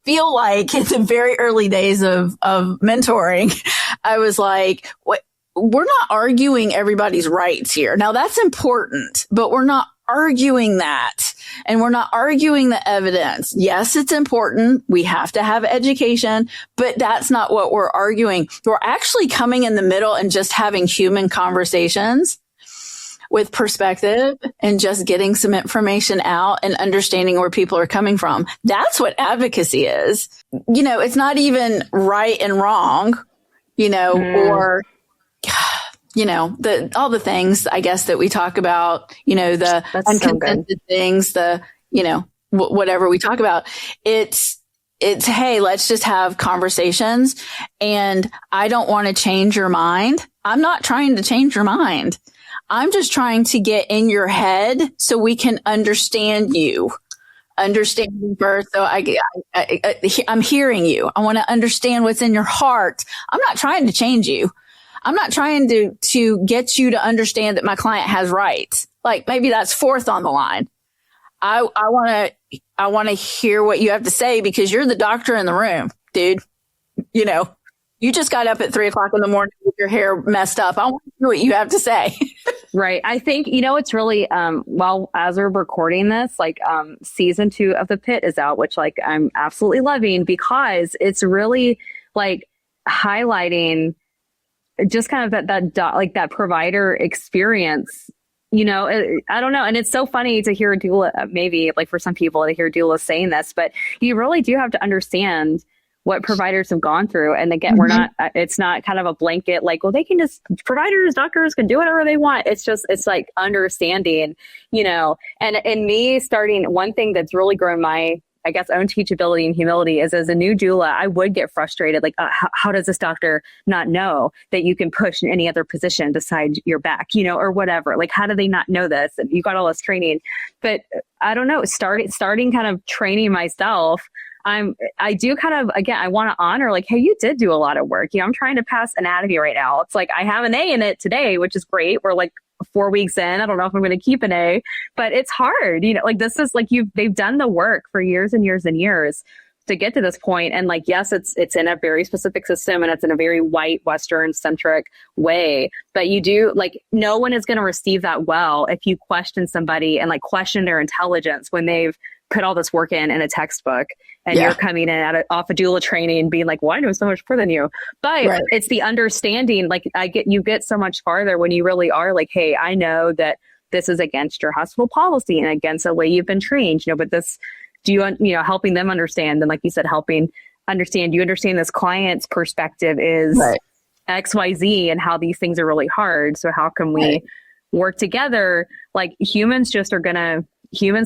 S2: feel like in the very early days of mentoring, I was like, we're not arguing everybody's rights here. Now that's important, but we're not arguing that. And we're not arguing the evidence. Yes, it's important. We have to have education, but that's not what we're arguing. We're actually coming in the middle and just having human conversations with perspective and just getting some information out and understanding where people are coming from. That's what advocacy is. It's not even right and wrong, or all the things, I guess, that we talk about, the unconsented things, whatever we talk about, it's, hey, let's just have conversations. And I don't want to change your mind. I'm not trying to change your mind. I'm just trying to get in your head so we can understand you. Understanding birth. So I'm hearing you. I want to understand what's in your heart. I'm not trying to change you. I'm not trying to get you to understand that my client has rights. Like maybe that's fourth on the line. I want to hear what you have to say because you're the doctor in the room, dude. You just got up at 3:00 in the morning with your hair messed up. I want to hear what you have to say.
S1: Right. I think, it's really, as we're recording this, like, season 2 of The Pit is out, which like I'm absolutely loving because it's really like highlighting just kind of that provider experience, I don't know. And it's so funny to hear a doula, maybe like for some people to hear doulas saying this, but you really do have to understand what providers have gone through. And again, it's not kind of a blanket, like, well, providers, doctors can do whatever they want. It's like understanding, and me starting, one thing that's really grown my, I guess, own teachability and humility is, as a new doula, I would get frustrated. Like, how does this doctor not know that you can push in any other position beside your back, or whatever? Like, how do they not know this? And you got all this training, but I don't know, starting kind of training myself. I do kind of, again, I want to honor, like, hey, you did do a lot of work. I'm trying to pass anatomy right now. It's like, I have an A in it today, which is great. We're like 4 weeks in. I don't know if I'm going to keep an A, but it's hard. Like, this is like, they've done the work for years and years and years to get to this point. And like, yes, it's in a very specific system, and it's in a very white, Western centric way, but you do, like, no one is going to receive that well if you question somebody and like question their intelligence when they've put all this work in a textbook, and you're coming in off a doula training being like, well, I know so much more than you. But it's the understanding, like, you get so much farther when you really are like, hey, I know that this is against your hospital policy and against the way you've been trained, but this, helping them understand. And like you said, helping understand, you understand this client's perspective is XYZ and how these things are really hard. So how can we work together? Like, humans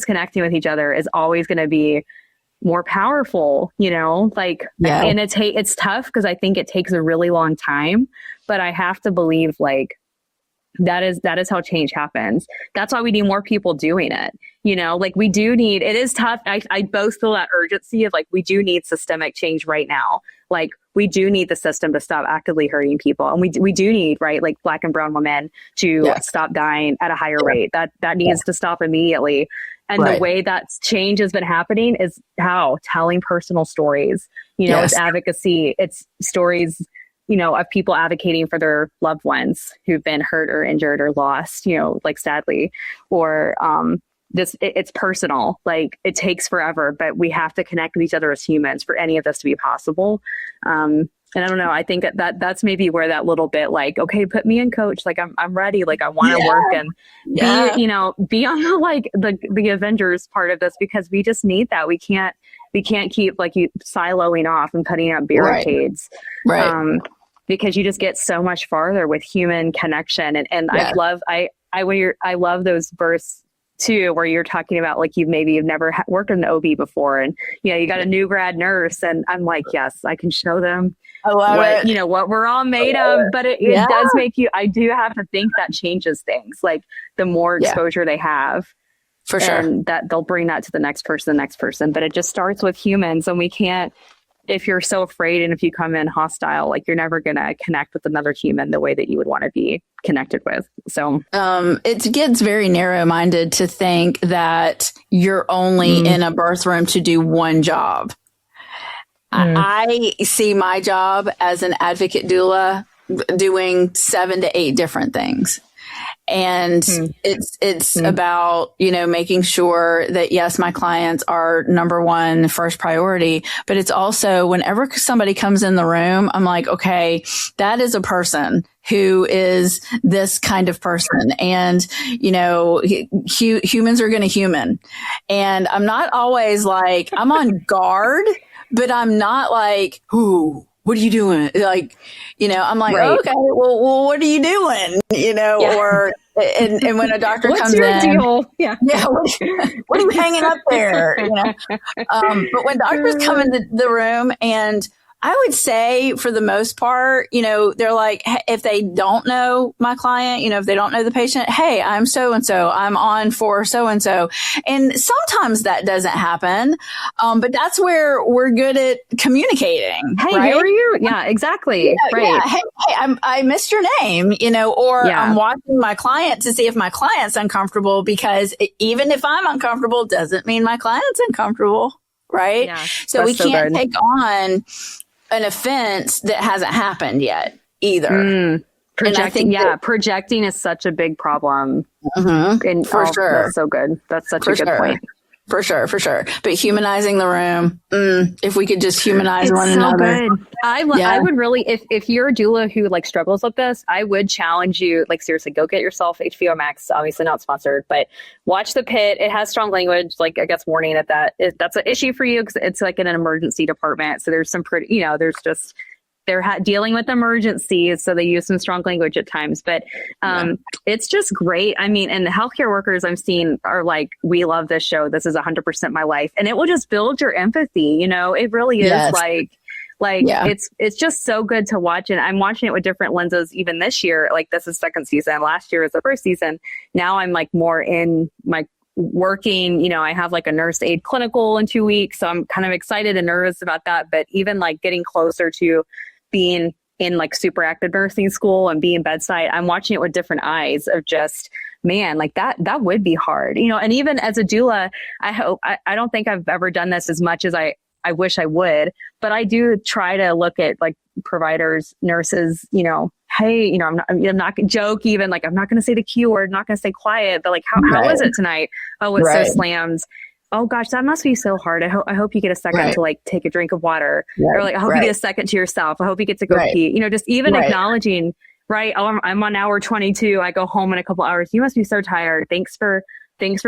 S1: connecting with each other is always going to be more powerful, and it's tough because I think it takes a really long time, but I have to believe, like, that is how change happens. That's why we need more people doing it. Like, we do need, it is tough. I both feel that urgency of, like, we do need systemic change right now. Like, we do need the system to stop actively hurting people. And we do need, right, like, Black and brown women to stop dying at a higher rate. That needs to stop immediately. And the way that change has been happening is how telling personal stories, it's advocacy, it's stories, of people advocating for their loved ones who've been hurt or injured or lost, like, sadly, or, it's personal. Like, it takes forever, but we have to connect with each other as humans for any of this to be possible. And I don't know, I think that's maybe where that little bit, like, okay, put me in, coach. Like, I'm ready. Like, I want to work and be on the, like, the Avengers part of this, because we just need that. We can't keep, like, you siloing off and putting up barricades. Right. Because you just get so much farther with human connection. And I love those bursts too, where you're talking about, like, you've never worked in the OB before, and you got a new grad nurse, and I'm like, yes, I can show them what we're all made of. But it does make you, I do have to think that changes things, like, the more exposure they have, for sure, and that they'll bring that to the next person. But it just starts with humans, and we can't, if you're so afraid and if you come in hostile, like, you're never going to connect with another human the way that you would want to be connected with. So
S2: it gets very narrow-minded to think that you're only in a birth room to do one job. I see my job as an advocate doula doing 7 to 8 different things. And it's about, making sure that, yes, my clients are number one, first priority, but it's also, whenever somebody comes in the room, I'm like, okay, that is a person who is this kind of person. And, humans are going to human. And I'm not always like, I'm on guard, but I'm not like, ooh, what are you doing? Like, I'm like, okay, well, what are you doing? Or, and when a doctor
S1: What's
S2: comes
S1: your
S2: in,
S1: deal? Yeah.
S2: What are you hanging up there? But when doctors come into the room, and I would say, for the most part, they're like, if they don't know my client, if they don't know the patient, hey, I'm so-and-so, I'm on for so-and-so. And sometimes that doesn't happen. But that's where we're good at communicating.
S1: Hey,
S2: right?
S1: who are you? Yeah, exactly. Right.
S2: Yeah. Hey, I missed your name, or I'm watching my client to see if my client's uncomfortable, because even if I'm uncomfortable, doesn't mean my client's uncomfortable. Right. Yeah, so we can't take on an offense that hasn't happened yet either.
S1: Projecting is such a big problem.
S2: For sure.
S1: That's so good. That's such a good point.
S2: For sure. But humanizing the room, if we could just humanize one another.
S1: Good. I would really, if you're a doula who like struggles with this, I would challenge you, like seriously, go get yourself HBO Max, obviously not sponsored, but watch The Pit. It has strong language, like I guess warning that's an issue for you because it's like in an emergency department. So there's some pretty, there's just, they're dealing with emergencies, so they use some strong language at times. But it's just great. I mean, and the healthcare workers I'm seeing are like, we love this show. This is 100% my life. And it will just build your empathy. It really is it's just so good to watch. And I'm watching it with different lenses even this year. Like this is second season. Last year was the first season. Now I'm like more in my working, I have like a nurse aid clinical in 2 weeks. So I'm kind of excited and nervous about that. But even like getting closer to being in like super active nursing school and being bedside, I'm watching it with different eyes of just, man, like that would be hard, and even as a doula, I don't think I've ever done this as much as I wish I would, but I do try to look at like providers, nurses, hey, I'm not gonna joke, even like, I'm not going to say the Q word, not going to stay quiet, but like, how is it tonight? Oh, it's so slammed. Oh gosh, that must be so hard. I hope you get a second to like take a drink of water, or like, I hope you get a second to yourself. I hope you get to go pee, just even acknowledging, right. Oh, I'm on hour 22. I go home in a couple hours. You must be so tired. Thanks for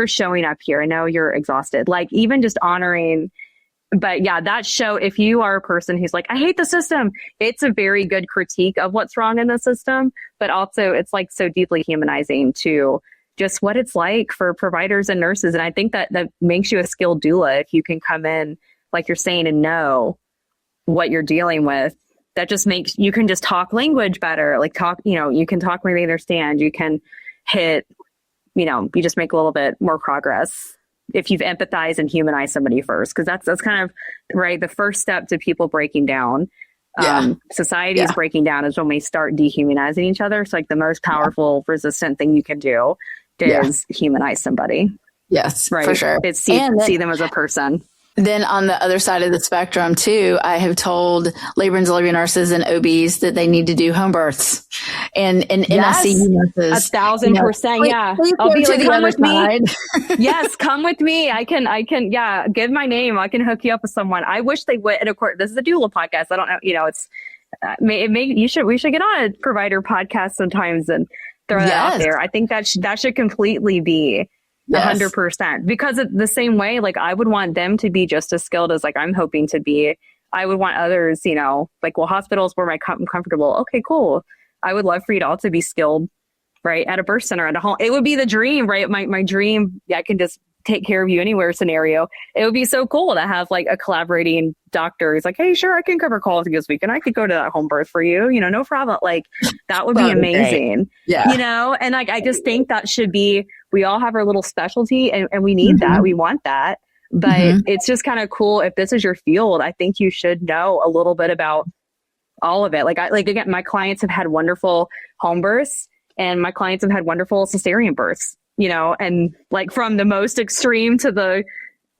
S1: showing up here. I know you're exhausted. Like even just honoring. But yeah, that show, if you are a person who's like, I hate the system, it's a very good critique of what's wrong in the system. But also it's like so deeply humanizing to just what it's like for providers and nurses. And I think that makes you a skilled doula if you can come in, like you're saying, and know what you're dealing with. That just makes, you can just talk language better, like talk, you can talk where they understand, you can hit, you just make a little bit more progress if you've empathized and humanized somebody first. Cause that's kind of right. The first step to people breaking down, society is breaking down is when we start dehumanizing each other. So like the most powerful resistant thing you can do is humanize somebody.
S2: Yes,
S1: right.
S2: For sure.
S1: It's see them as a person.
S2: Then on the other side of the spectrum too, I have told labor and delivery nurses and OBs that they need to do home births and NICU nurses.
S1: 1,000%. Yeah.
S2: I'll be like, come with me.
S1: Yes. Come with me. I can, give my name. I can hook you up with someone. I wish they would. And of course, this is a doula podcast. I don't know, it's, we should get on a provider podcast sometimes and throw that out there. I think that should completely be 100%, because the same way, like I would want them to be just as skilled as like I'm hoping to be. I would want others, like, well, hospitals where I'm comfortable. Okay, cool. I would love for you to also be skilled, right? At a birth center, at a home. It would be the dream, right? My dream, I can just take care of you anywhere scenario. It would be so cool to have like a collaborating doctor. He's like, hey, sure, I can cover calls this week and I could go to that home birth for you, no problem. Like that would be amazing. Yeah. And like, I just think that should be, we all have our little specialty and we need that. We want that. But it's just kind of cool. If this is your field, I think you should know a little bit about all of it. Again, my clients have had wonderful home births and my clients have had wonderful cesarean births, and like from the most extreme to the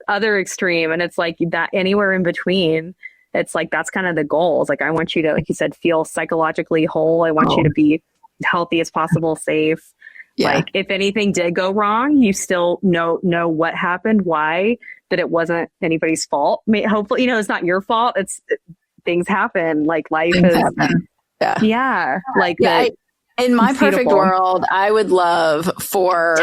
S1: other extreme. And it's like that anywhere in between. It's like, that's kind of the goal. It's like, I want you to, like you said, feel psychologically whole. I want you to be healthy as possible, safe. Yeah. Like if anything did go wrong, you still know what happened, why, that it wasn't anybody's fault. Hopefully, it's not your fault. Things happen. Like life happen. Yeah. Like
S2: in my perfect world, I would love for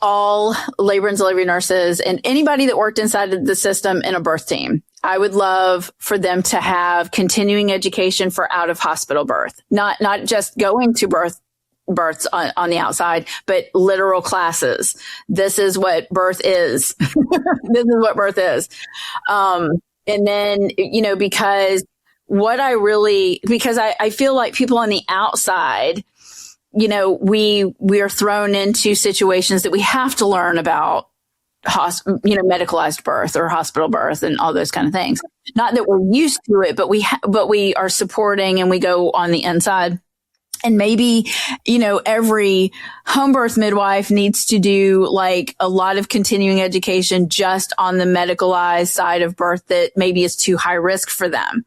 S2: all labor and delivery nurses and anybody that worked inside of the system in a birth team. I would love for them to have continuing education for out of hospital birth, not just going to births on the outside, but literal classes. This is what birth is. This is what birth is. And then, because I feel like people on the outside, we are thrown into situations that we have to learn about, medicalized birth or hospital birth and all those kind of things. Not that we're used to it, but we are supporting and we go on the inside. And maybe, every home birth midwife needs to do like a lot of continuing education just on the medicalized side of birth that maybe is too high risk for them,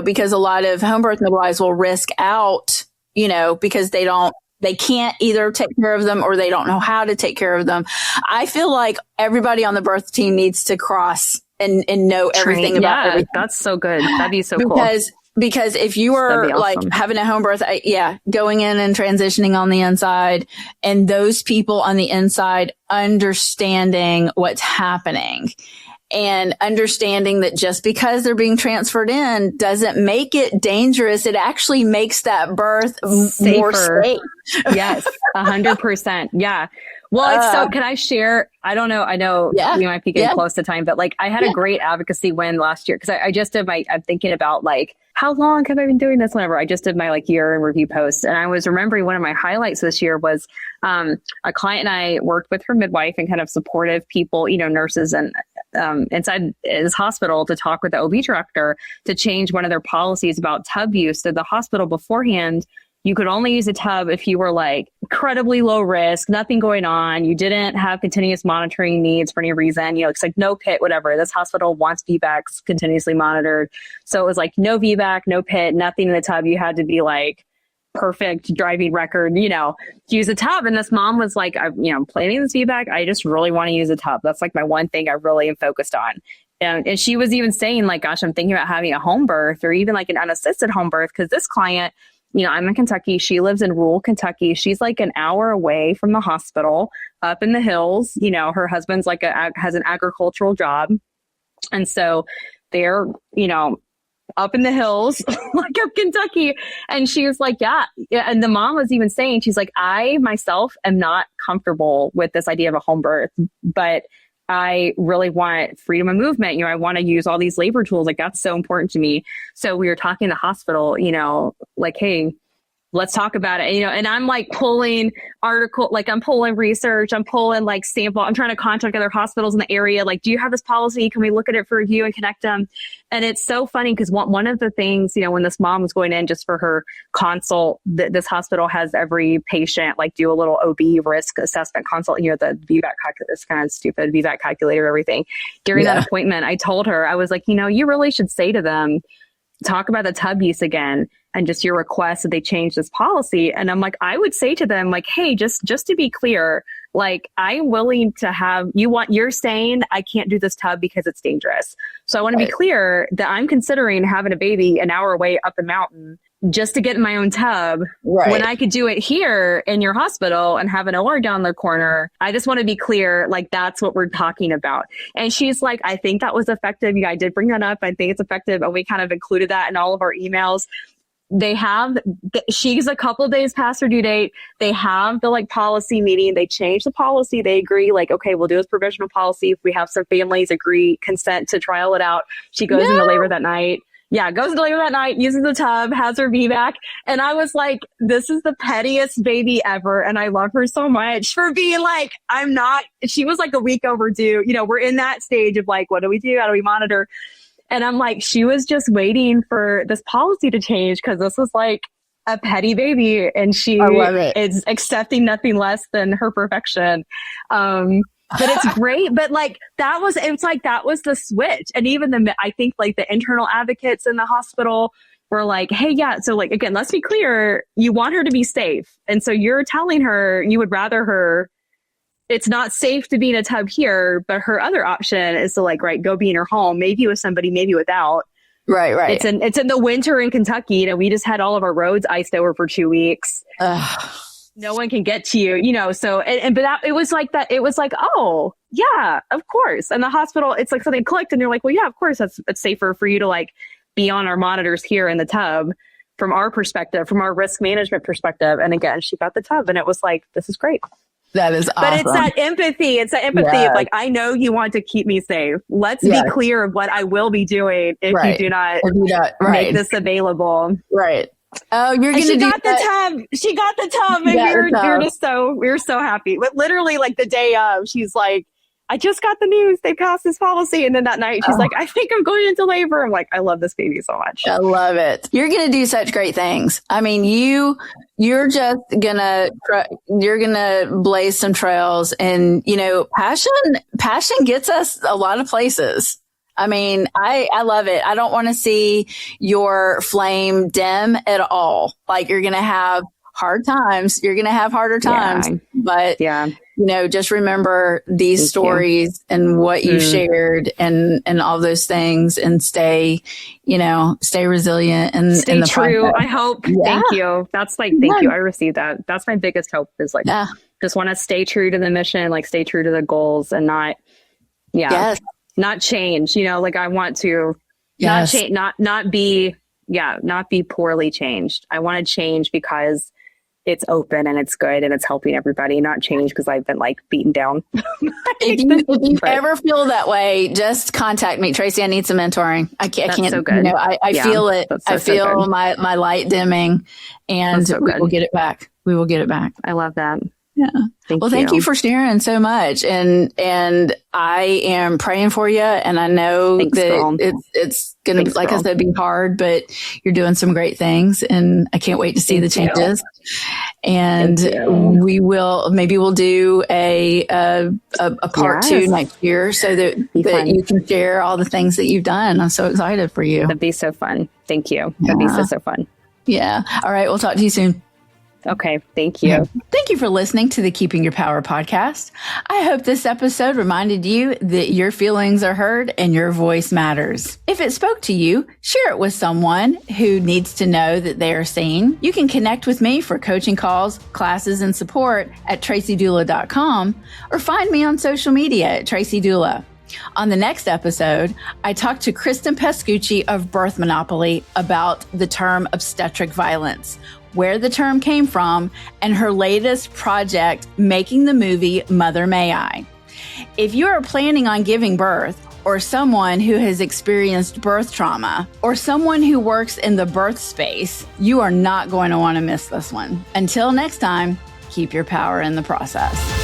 S2: because a lot of home birth midwives will risk out, because they don't they can't either take care of them or they don't know how to take care of them. I feel like everybody on the birth team needs to cross and know everything about everything.
S1: That's so good. That'd be so cool.
S2: Because if you are awesome. Like having a home birth, going in and transitioning on the inside, and those people on the inside understanding what's happening and understanding that just because they're being transferred in doesn't make it dangerous. It actually makes that birth
S1: safer.
S2: More safe.
S1: Yes, 100%. Yeah. Well, so can I share? I don't know. I know we might be getting close to time, but like I had a great advocacy win last year because I just did I'm thinking about like, how long have I been doing this? Whenever I just did my like year in review post. And I was remembering one of my highlights this year was a client and I worked with her midwife and kind of supportive people, nurses and inside his hospital to talk with the OB director to change one of their policies about tub use. So the hospital beforehand, you could only use a tub if you were like incredibly low risk, nothing going on. You didn't have continuous monitoring needs for any reason. It's like no PIT, whatever. This hospital wants VBACs continuously monitored. So it was like no VBAC, no PIT, nothing in the tub. You had to be like perfect driving record, to use a tub. And this mom was like, I'm planning this VBAC. I just really want to use a tub. That's like my one thing I really am focused on. And she was even saying like, gosh, I'm thinking about having a home birth or even like an unassisted home birth. Cause this client, I'm in Kentucky. She lives in rural Kentucky. She's like an hour away from the hospital up in the hills. Her husband's like has an agricultural job. And so they're, up in the hills, like up Kentucky. And she was like, yeah. And the mom was even saying, she's like, I myself am not comfortable with this idea of a home birth, but I really want freedom of movement. I want to use all these labor tools. Like that's so important to me. So we were talking to the hospital, like, hey, let's talk about it. And I'm like pulling I'm pulling research, I'm pulling like sample, I'm trying to contact other hospitals in the area. Like, do you have this policy? Can we look at it for review and connect them? And it's so funny because one of the things, when this mom was going in just for her consult, this hospital has every patient like do a little OB risk assessment consult, the VBAC calculator, it's kind of stupid VBAC calculator, everything. During that appointment, I told her, I was like, you really should say to them, talk about the tub use again and just your request that they change this policy. And I'm like, I would say to them like, hey, just to be clear, like I'm willing to have, you're saying I can't do this tub because it's dangerous. So I want to be clear that I'm considering having a baby an hour away up the mountain just to get in my own tub when I could do it here in your hospital and have an OR down the corner. I just want to be clear, like that's what we're talking about. And she's like, I think that was effective. I did bring that up. I think it's effective. And we kind of included that in all of our emails. She's a couple of days past her due date. They have the like policy meeting. They change the policy. They agree like, okay, we'll do this provisional policy. If we have some families consent to trial it out. She goes into labor that night. Yeah, goes into labor that night, uses the tub, has her VBAC. And I was like, this is the pettiest baby ever. And I love her so much for being like, she was like a week overdue. We're in that stage of like, what do we do? How do we monitor? And I'm like, she was just waiting for this policy to change because this was like a petty baby and she is accepting nothing less than her perfection. But it's great. But like that was the switch. And even I think like the internal advocates in the hospital were like, hey, yeah. So like, again, let's be clear. You want her to be safe. And so you're telling her you would rather it's not safe to be in a tub here, but her other option is to like, go be in her home, maybe with somebody, maybe without.
S2: Right.
S1: It's in the winter in Kentucky. We just had all of our roads iced over for 2 weeks. No one can get to you, so, it was like that. It was like, oh yeah, of course. And the hospital, it's like something clicked and you're like, well, yeah, of course it's safer for you to like be on our monitors here in the tub from our perspective, from our risk management perspective. And again, she got the tub and it was like, this is great.
S2: That is awesome.
S1: But it's that empathy. It's that empathy of like, I know you want to keep me safe. Let's be clear of what I will be doing if you do not make this available.
S2: Right. Oh, you're going to
S1: the tub. She got the tub, and we were so happy. But literally, like the day of, she's like, "I just got the news. They passed this policy." And then that night, she's like, "I think I'm going into labor." I'm like, "I love this baby so much."
S2: I love it. You're going to do such great things. I mean, you're just gonna blaze some trails, and passion gets us a lot of places. I mean, I love it. I don't want to see your flame dim at all. Like you're going to have hard times. You're going to have harder times, but just remember these stories and what you shared and all those things, and stay resilient and
S1: stay true. I hope. Thank you. That's thank you. I received that. That's my biggest hope is just want to stay true to the mission, stay true to the goals and not change, I want to not change, not be poorly changed. I want to change because it's open and it's good and it's helping everybody, not change because I've been beaten down.
S2: If you ever feel that way, just contact me, Tracy. I need some mentoring. I can't.
S1: So good.
S2: I feel it. I feel my light dimming, and we will get it back. We will get it back.
S1: I love that.
S2: Yeah. Thank you for sharing so much. And I am praying for you. And I know it's going to, I said, be hard, but you're doing some great things. And I can't wait to see the changes. And maybe we'll do a part 2 next year so that you can share all the things that you've done. I'm so excited for you.
S1: That'd be so fun. Thank you. That'd be so fun.
S2: Yeah. All right. We'll talk to you soon.
S1: Okay. Thank you.
S2: Thank you for listening to the Keeping Your Power podcast. I hope this episode reminded you that your feelings are heard and your voice matters. If it spoke to you, share it with someone who needs to know that they are seen. You can connect with me for coaching calls, classes, and support at Tracidoula.com or find me on social media at Tracidoula. On the next episode, I talked to Kristen Pescucci of Birth Monopoly about the term obstetric violence, where the term came from, and her latest project, making the movie Mother May I. If you are planning on giving birth, or someone who has experienced birth trauma, or someone who works in the birth space, you are not going to want to miss this one. Until next time, keep your power in the process.